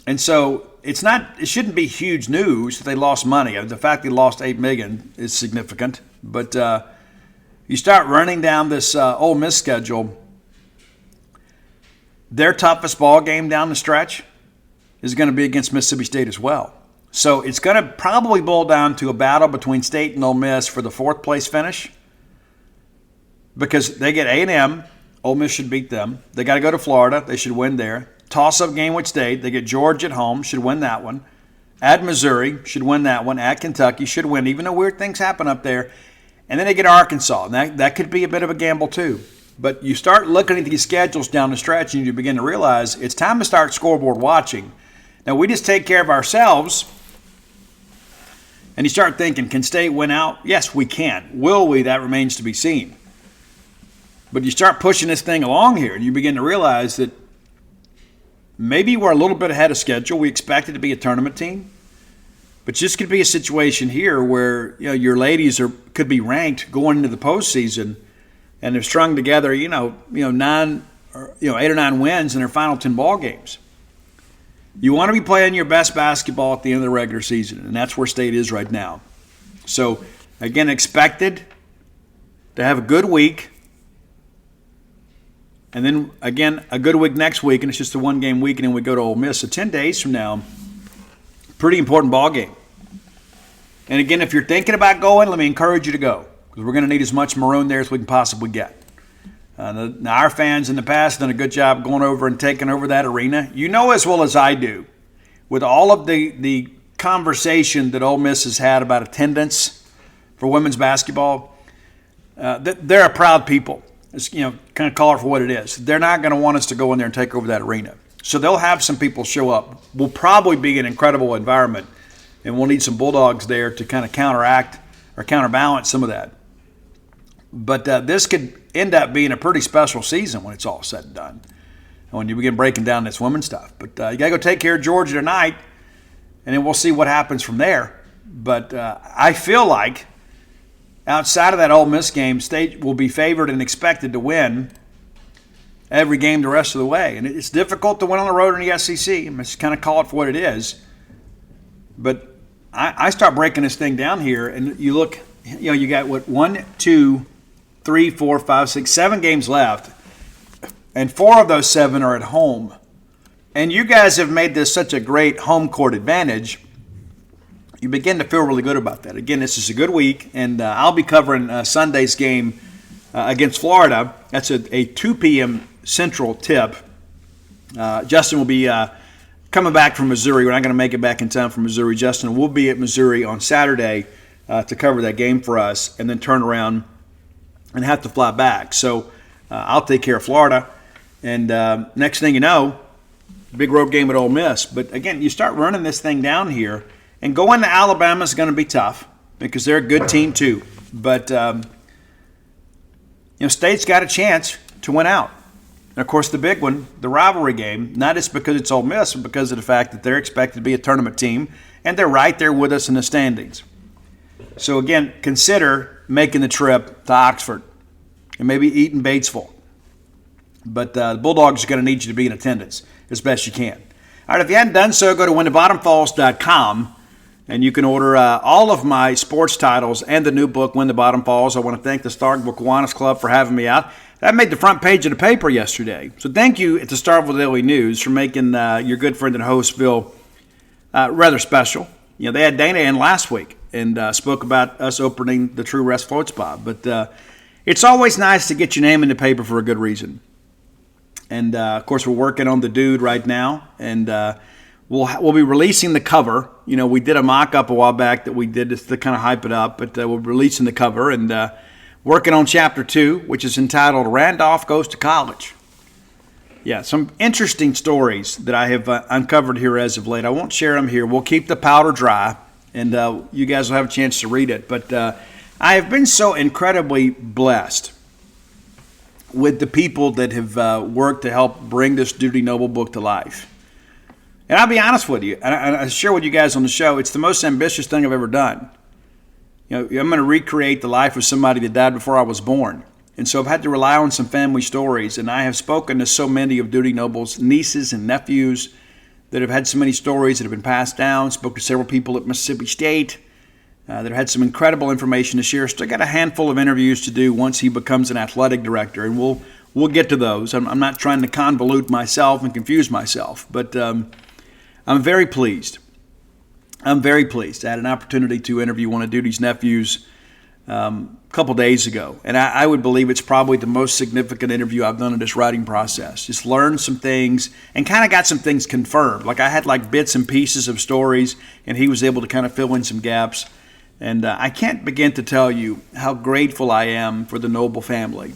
And so it shouldn't be huge news that they lost money. The fact they lost $8 million is significant. But you start running down this Ole Miss schedule, their toughest ball game down the stretch is going to be against Mississippi State as well. So it's going to probably boil down to a battle between State and Ole Miss for the 4th place finish, because they get A&M. Ole Miss should beat them. They got to go to Florida. They should win there. Toss-up game with State. They get Georgia at home. Should win that one. At Missouri. Should win that one. At Kentucky. Should win, even though weird things happen up there. And then they get Arkansas. And that could be a bit of a gamble too. But you start looking at these schedules down the stretch and you begin to realize it's time to start scoreboard watching. Now, we just take care of ourselves. And you start thinking, can State win out? Yes, we can. Will we? That remains to be seen. But you start pushing this thing along here and you begin to realize that maybe we're a little bit ahead of schedule. We expected to be a tournament team. But this could be a situation here where your ladies could be ranked going into the postseason, and they're strung together, 8 or 9 wins in their final 10 ball games. You want to be playing your best basketball at the end of the regular season, and that's where State is right now. So again, expected to have a good week. And then, again, a good week next week, and it's just a one-game week, and then we go to Ole Miss. So 10 days from now, pretty important ball game. And, again, if you're thinking about going, let me encourage you to go, because we're going to need as much maroon there as we can possibly get. Now, our fans in the past have done a good job going over and taking over that arena. You know as well as I do, with all of the conversation that Ole Miss has had about attendance for women's basketball, they're a proud people. Kind of call it for what it is. They're not going to want us to go in there and take over that arena. So they'll have some people show up. We'll probably be an incredible environment, and we'll need some Bulldogs there to kind of counteract or counterbalance some of that. But this could end up being a pretty special season when it's all said and done, and when you begin breaking down this women's stuff. But you got to go take care of Georgia tonight, and then we'll see what happens from there. But I feel like outside of that Ole Miss game, State will be favored and expected to win every game the rest of the way. And it's difficult to win on the road in the SEC. I'm just kind of call it for what it is. But I start breaking this thing down here, and you look, you got what, 1, 2, 3, 4, 5, 6, 7 games left, and 4 of those 7 are at home. And you guys have made this such a great home court advantage. You begin to feel really good about that. Again, this is a good week, and I'll be covering Sunday's game against Florida. That's a 2 p.m. Central tip. Justin will be coming back from Missouri. We're not going to make it back in time from Missouri. Justin will be at Missouri on Saturday to cover that game for us, and then turn around and have to fly back. So I'll take care of Florida. And next thing you know, big road game at Ole Miss. But again, you start running this thing down here, and going to Alabama is going to be tough because they're a good team too. But State's got a chance to win out. And of course, the big one, the rivalry game, not just because it's Ole Miss, but because of the fact that they're expected to be a tournament team, and they're right there with us in the standings. So again, consider making the trip to Oxford and maybe Eaton Batesville. But the Bulldogs are going to need you to be in attendance as best you can. All right, if you hadn't done so, go to WhenTheBottomFalls.com, and you can order all of my sports titles and the new book, When the Bottom Falls. I want to thank the Starkville Kiwanis Club for having me out. That made the front page of the paper yesterday. So thank you at the Starkville Daily News for making your good friend and host feel rather special. They had Dana in last week and spoke about us opening the True Rest Float Spa. But it's always nice to get your name in the paper for a good reason. And, of course, we're working on the dude right now, and we'll be releasing the cover. We did a mock-up a while back that we did just to kind of hype it up, but we're releasing the cover and working on Chapter 2, which is entitled Randolph Goes to College. Yeah, some interesting stories that I have uncovered here as of late. I won't share them here. We'll keep the powder dry, and you guys will have a chance to read it. But I have been so incredibly blessed with the people that have worked to help bring this Duty Noble book to life. And I'll be honest with you, and I share with you guys on the show, it's the most ambitious thing I've ever done. I'm going to recreate the life of somebody that died before I was born. And so I've had to rely on some family stories, and I have spoken to so many of Duty Noble's nieces and nephews that have had so many stories that have been passed down. Spoke to several people at Mississippi State that have had some incredible information to share. Still got a handful of interviews to do once he becomes an athletic director, and we'll get to those. I'm not trying to convolute myself and confuse myself, but I'm very pleased. I'm very pleased. I had an opportunity to interview one of Duty's nephews a couple days ago, and I would believe it's probably the most significant interview I've done in this writing process. Just learned some things and kind of got some things confirmed. Like I had like bits and pieces of stories, and he was able to kind of fill in some gaps. And I can't begin to tell you how grateful I am for the Noble family.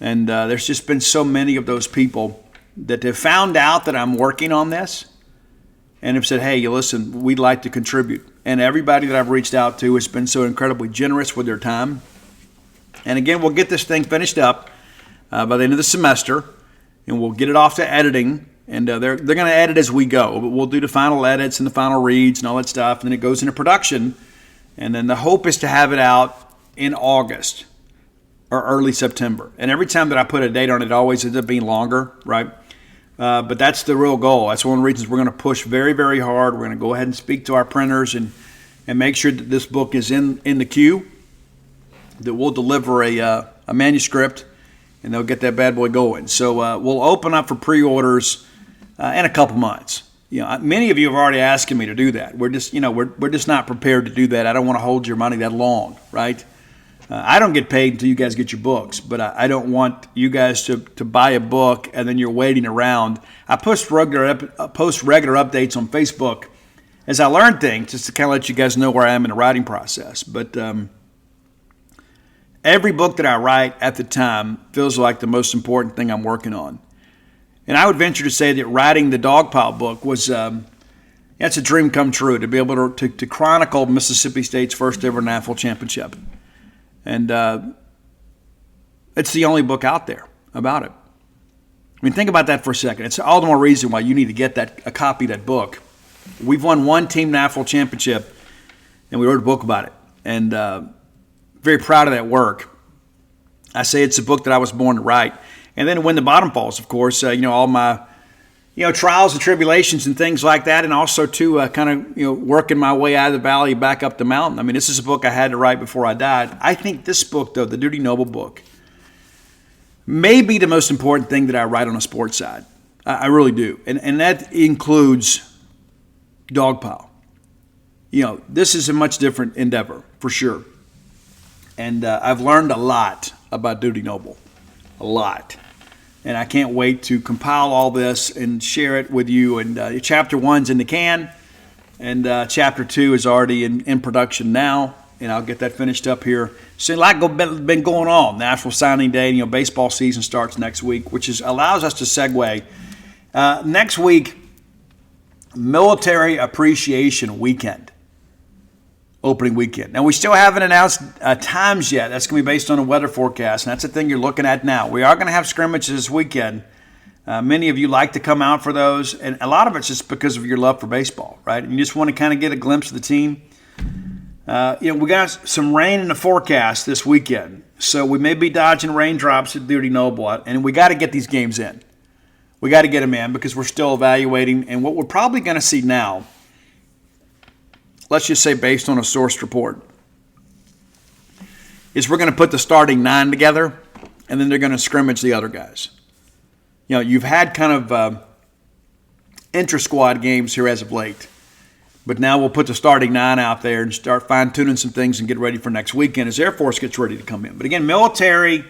And there's just been so many of those people that have found out that I'm working on this and have said, hey, listen, we'd like to contribute. And everybody that I've reached out to has been so incredibly generous with their time. And again, we'll get this thing finished up by the end of the semester, and we'll get it off to editing. And they're going to edit as we go. But we'll do the final edits and the final reads and all that stuff. And then it goes into production. And then the hope is to have it out in August or early September. And every time that I put a date on it, it always ends up being longer, right? But that's the real goal. That's one of the reasons we're going to push very, very hard. We're going to go ahead and speak to our printers and make sure that this book is in the queue, that we'll deliver a manuscript, and they'll get that bad boy going. So we'll open up for pre-orders in a couple months. Many of you have already asked me to do that. We're just not prepared to do that. I don't want to hold your money that long, right? I don't get paid until you guys get your books, but I don't want you guys to buy a book and then you're waiting around. I post regular updates on Facebook as I learn things, just to kind of let you guys know where I am in the writing process. But every book that I write at the time feels like the most important thing I'm working on. And I would venture to say that writing the Dogpile book was that's a dream come true, to be able to chronicle Mississippi State's first ever NAFL championship. And it's the only book out there about it. I mean, think about that for a second. It's all the more reason why you need to get a copy of that book. We've won one team NAFL championship, and we wrote a book about it. And very proud of that work. I say it's a book that I was born to write. And then When the Bottom Falls, of course, all my, trials and tribulations and things like that, and also to kind of, working my way out of the valley back up the mountain. I mean, this is a book I had to write before I died. I think this book, though, the Duty Noble book, may be the most important thing that I write on a sports side. I really do. And that includes Dogpile. This is a much different endeavor, for sure. And I've learned a lot about Duty Noble. A lot. And I can't wait to compile all this and share it with you. And Chapter 1's in the can. And Chapter 2 is already in production now. And I'll get that finished up here. So a lot been going on. National Signing Day, baseball season starts next week, which allows us to segue. Next week, Military Appreciation Weekend. Opening weekend. Now, we still haven't announced times yet. That's going to be based on a weather forecast, and that's the thing you're looking at now. We are going to have scrimmages this weekend. Many of you like to come out for those, and a lot of it's just because of your love for baseball, right? And you just want to kind of get a glimpse of the team. We got some rain in the forecast this weekend, so we may be dodging raindrops at Duty Noble, and we got to get these games in. We got to get them in because we're still evaluating, and what we're probably going to see now, let's just say based on a sourced report, is we're going to put the starting 9 together, and then they're going to scrimmage the other guys. You've had kind of intra-squad games here as of late, but now we'll put the starting 9 out there and start fine-tuning some things and get ready for next weekend as Air Force gets ready to come in. But again, Military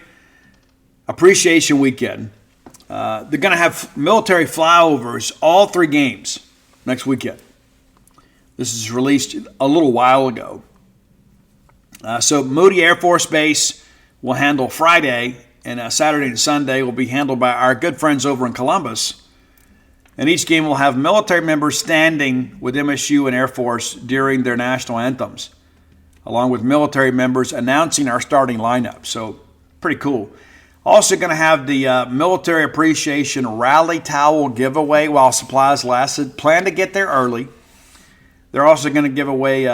Appreciation Weekend. They're going to have military flyovers all 3 games next weekend. This is released a little while ago. So Moody Air Force Base will handle Friday, and Saturday and Sunday will be handled by our good friends over in Columbus. And each game will have military members standing with MSU and Air Force during their national anthems, along with military members announcing our starting lineup. So pretty cool. Also going to have the Military Appreciation Rally Towel giveaway while supplies lasted. Plan to get there early. They're also going to give away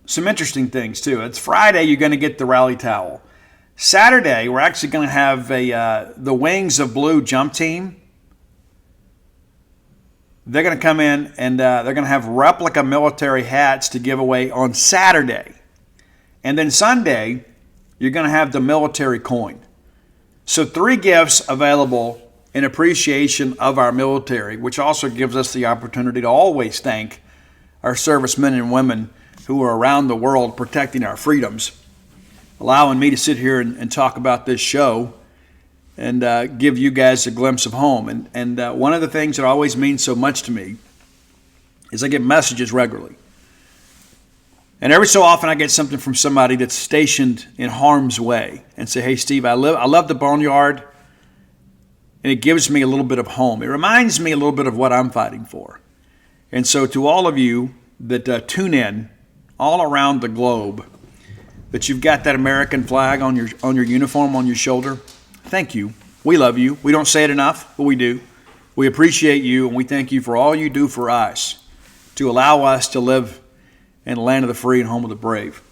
some interesting things, too. It's Friday, you're going to get the rally towel. Saturday, we're actually going to have the Wings of Blue jump team. They're going to come in, and they're going to have replica military hats to give away on Saturday. And then Sunday, you're going to have the military coin. So 3 gifts available in appreciation of our military, which also gives us the opportunity to always thank our servicemen and women who are around the world protecting our freedoms, allowing me to sit here and talk about this show and give you guys a glimpse of home. And one of the things that always means so much to me is I get messages regularly. And every so often I get something from somebody that's stationed in harm's way and say, hey, Steve, I love the Boneyard, and it gives me a little bit of home. It reminds me a little bit of what I'm fighting for. And so to all of you that tune in all around the globe, that you've got that American flag on your uniform, on your shoulder, thank you. We love you. We don't say it enough, but we do. We appreciate you, and we thank you for all you do for us to allow us to live in the land of the free and home of the brave.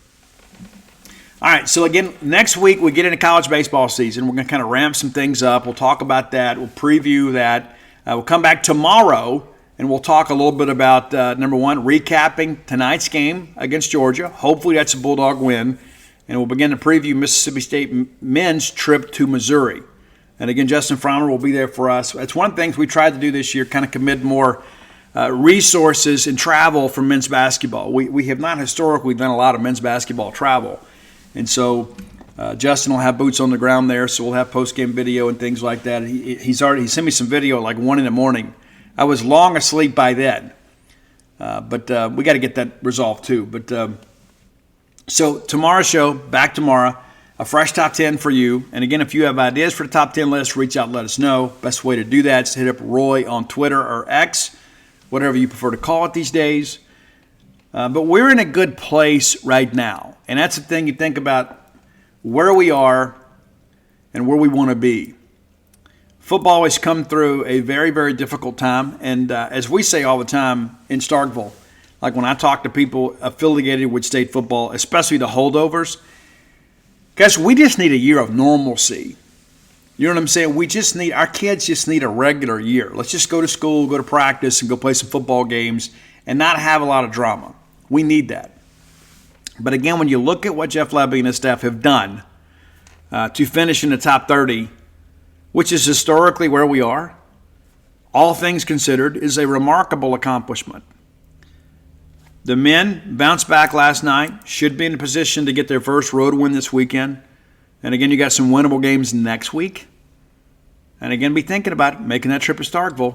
All right, so again, next week we get into college baseball season. We're going to kind of ramp some things up. We'll talk about that. We'll preview that. We'll come back tomorrow, and we'll talk a little bit about, number one, recapping tonight's game against Georgia. Hopefully that's a Bulldog win. And we'll begin to preview Mississippi State men's trip to Missouri. And again, Justin Frommer will be there for us. It's one of the things we tried to do this year, kind of commit more resources and travel for men's basketball. We have not historically done a lot of men's basketball travel. And so Justin will have boots on the ground there, so we'll have post-game video and things like that. He sent me some video like 1 a.m. I was long asleep by then. But we got to get that resolved too. But so tomorrow's show, back tomorrow, a fresh top 10 for you. And again, if you have ideas for the top 10 list, reach out and let us know. Best way to do that is to hit up Roy on Twitter or X, whatever you prefer to call it these days. But we're in a good place right now. And that's the thing you think about where we are and where we want to be. Football has come through a very, very difficult time. And as we say all the time in Starkville, like when I talk to people affiliated with state football, especially the holdovers, Guys, we just need a year of normalcy. You know what I'm saying? Our kids just need a regular year. Let's just go to school, go to practice, and go play some football games and not have a lot of drama. We need that. But again, when you look at what Jeff Lebby and his staff have done to finish in the top 30, which is historically where we are, all things considered, is a remarkable accomplishment. The men bounced back last night, should be in a position to get their first road win this weekend. And again, you got some winnable games next week. And again, be thinking about making that trip to Starkville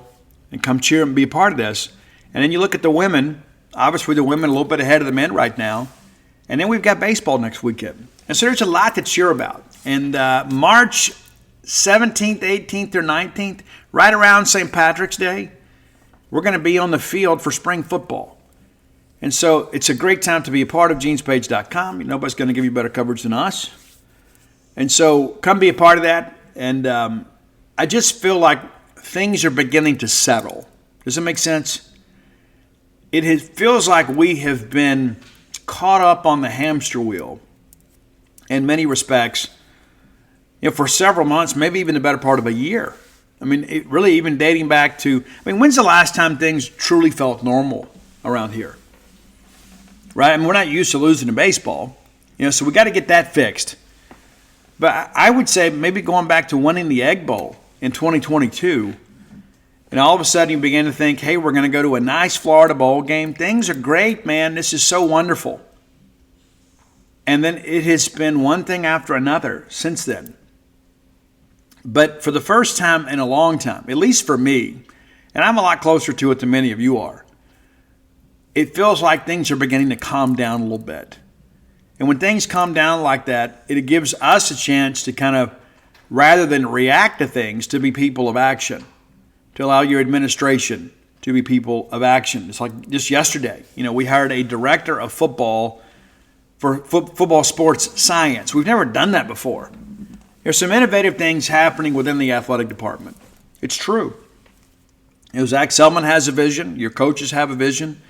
and come cheer and be a part of this. And then you look at the women. Obviously, the women a little bit ahead of the men right now. And then we've got baseball next weekend. And so there's a lot to cheer about. And March 17th, 18th, or 19th, right around St. Patrick's Day, we're going to be on the field for spring football. And so it's a great time to be a part of genespage.com. Nobody's going to give you better coverage than us. And so come be a part of that. And I just feel like things are beginning to settle. Does it make sense? It feels like we have been caught up on the hamster wheel in many respects, for several months, maybe even the better part of a year. I mean, it really even dating back to, when's the last time things truly felt normal around here? Right? I mean, we're not used to losing in baseball, so we got to get that fixed. But I would say maybe going back to winning the Egg Bowl in 2022, and all of a sudden you begin to think, hey, we're going to go to a nice Florida bowl game. Things are great, man. This is so wonderful. And then it has been one thing after another since then. But for the first time in a long time, at least for me, and I'm a lot closer to it than many of you are, it feels like things are beginning to calm down a little bit. And when things calm down like that, it gives us a chance to kind of, rather than react to things, to be people of action, to allow your administration to be people of action. It's like just yesterday, we hired a director of football for football sports science. We've never done that before. There's some innovative things happening within the athletic department. It's true. Zach Selman has a vision. Your coaches have a vision.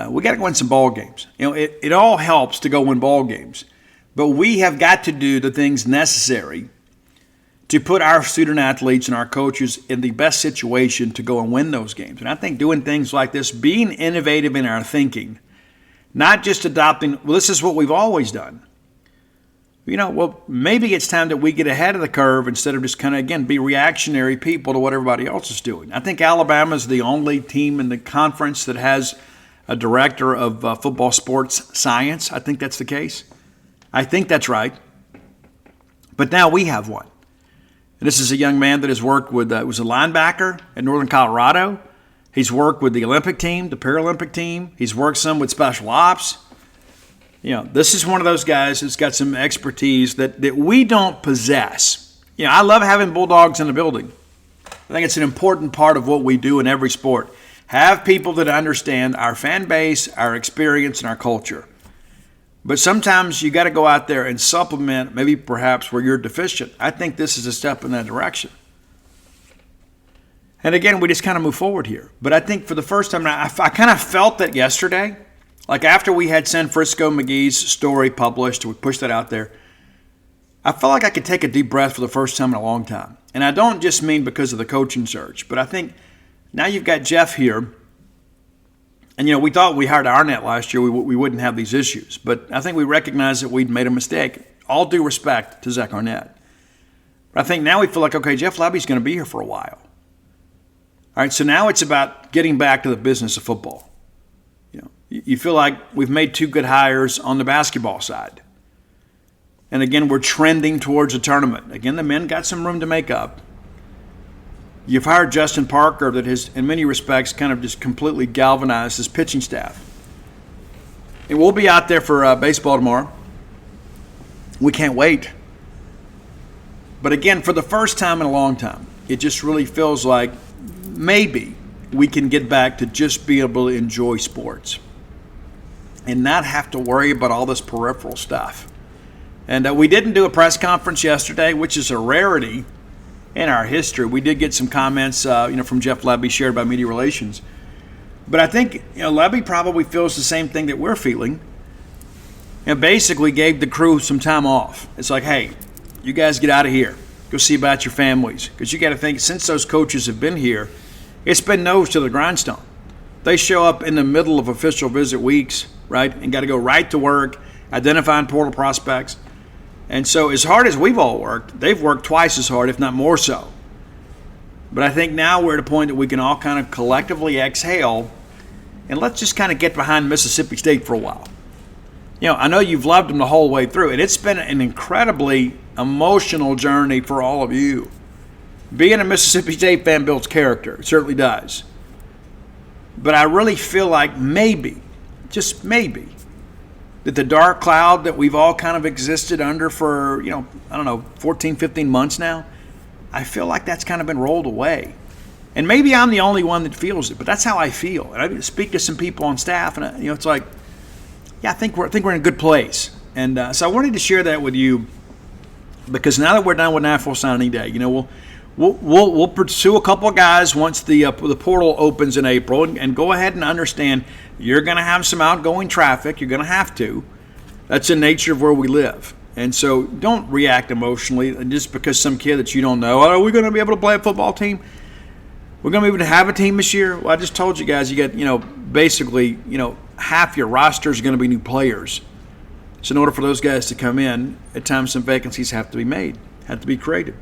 We got to win some ball games. It all helps to go win ball games. But we have got to do the things necessary to put our student athletes and our coaches in the best situation to go and win those games. And I think doing things like this, being innovative in our thinking, not just adopting, well, this is what we've always done. Maybe it's time that we get ahead of the curve instead of just kind of, again, be reactionary people to what everybody else is doing. I think Alabama is the only team in the conference that has a director of football sports science. I think that's the case. I think that's right. But now we have one. And this is a young man that has worked with, was a linebacker in Northern Colorado. He's worked with the Olympic team, the Paralympic team. He's worked some with special ops. This is one of those guys that's got some expertise that we don't possess. I love having Bulldogs in the building. I think it's an important part of what we do in every sport. Have people that understand our fan base, our experience, and our culture. But sometimes you got to go out there and supplement maybe perhaps where you're deficient. I think this is a step in that direction. And again, we just kind of move forward here. But I think for the first time, I kind of felt that yesterday. Like after we had San Francisco McGee's story published, we pushed that out there, I felt like I could take a deep breath for the first time in a long time. And I don't just mean because of the coaching search, but I think now you've got Jeff here. And, we thought we hired Arnett last year, we wouldn't have these issues. But I think we recognized that we'd made a mistake. All due respect to Zach Arnett. But I think now we feel like, okay, Jeff Lebby's going to be here for a while. All right, so now it's about getting back to the business of football. You feel like we've made two good hires on the basketball side. And again, we're trending towards a tournament. Again, the men got some room to make up. You've hired Justin Parker that has, in many respects, kind of just completely galvanized his pitching staff. And we'll be out there for baseball tomorrow. We can't wait. But again, for the first time in a long time, it just really feels like maybe we can get back to just being able to enjoy sports and not have to worry about all this peripheral stuff. And we didn't do a press conference yesterday, which is a rarity in our history. We did get some comments, from Jeff Lebby shared by Media Relations. But I think, Lebby probably feels the same thing that we're feeling. and basically gave the crew some time off. It's like, hey, you guys get out of here. Go see about your families. Because you got to think, since those coaches have been here, it's been nose to the grindstone. They show up in the middle of official visit weeks, right, and got to go right to work, identifying portal prospects. And so as hard as we've all worked, they've worked twice as hard, if not more so. But I think now we're at a point that we can all kind of collectively exhale, and let's just kind of get behind Mississippi State for a while. You know, I know you've loved them the whole way through, and it's been an incredibly emotional journey for all of you. Being a Mississippi State fan builds character. It certainly does. But I really feel like maybe, just maybe, that the dark cloud that we've all kind of existed under for, 14, 15 months now, I feel like that's kind of been rolled away. And maybe I'm the only one that feels it, but that's how I feel. And I speak to some people on staff, and it's like, yeah, I think we're in a good place. And so I wanted to share that with you, because now that we're done with National Signing Day, we'll pursue a couple of guys once the portal opens in April, and go ahead and understand you're going to have some outgoing traffic. You're going to have to. That's the nature of where we live. And so don't react emotionally just because some kid that you don't know, are we going to be able to play a football team? We're going to be able to have a team this year? Well, I just told you guys, you got, basically, half your roster is going to be new players. So in order for those guys to come in, at times some vacancies have to be made, have to be created.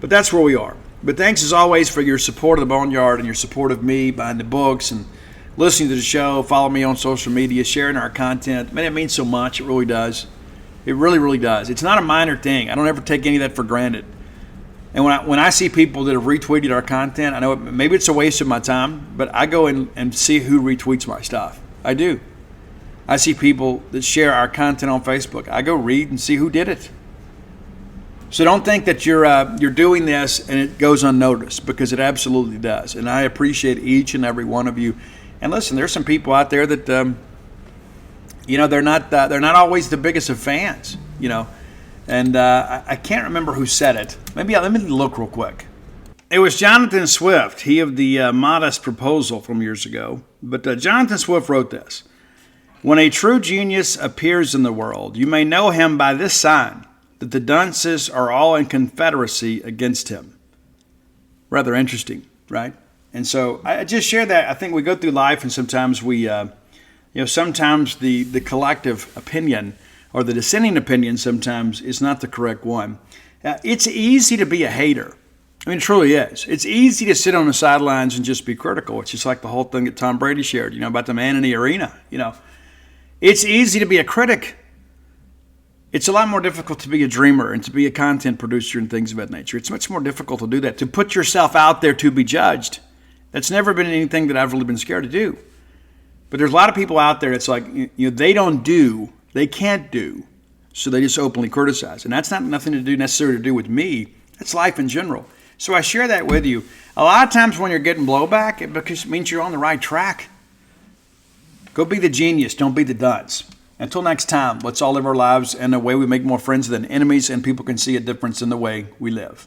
But that's where we are. But thanks as always for your support of the Boneyard and your support of me behind the books and listening to the show. Follow me on social media, sharing our content. Man, it means so much. It really does. It really, really does. It's not a minor thing. I don't ever take any of that for granted. And when I see people that have retweeted our content, I know maybe it's a waste of my time, but I go in and see who retweets my stuff. I do. I see people that share our content on Facebook. I go read and see who did it. So don't think that you're doing this and it goes unnoticed, because it absolutely does. And I appreciate each and every one of you. And listen, there's some people out there that they're not always the biggest of fans, And I can't remember who said it. Maybe let me look real quick. It was Jonathan Swift, he of the Modest Proposal from years ago. But Jonathan Swift wrote this: "When a true genius appears in the world, you may know him by this sign, that the dunces are all in confederacy against him." Rather interesting, right? And so I just share that. I think we go through life, and sometimes we, sometimes the collective opinion or the dissenting opinion sometimes is not the correct one. It's easy to be a hater. I mean, it truly is. It's easy to sit on the sidelines and just be critical. It's just like the whole thing that Tom Brady shared, about the man in the arena. It's easy to be a critic. It's a lot more difficult to be a dreamer and to be a content producer and things of that nature. It's much more difficult to do that, to put yourself out there to be judged. That's never been anything that I've really been scared to do. But there's a lot of people out there, it's like, they can't do, so they just openly criticize. And that's not necessarily to do with me. That's life in general. So I share that with you. A lot of times when you're getting blowback, it means you're on the right track. Go be the genius, don't be the dunce. Until next time, let's all live our lives in a way we make more friends than enemies, and people can see a difference in the way we live.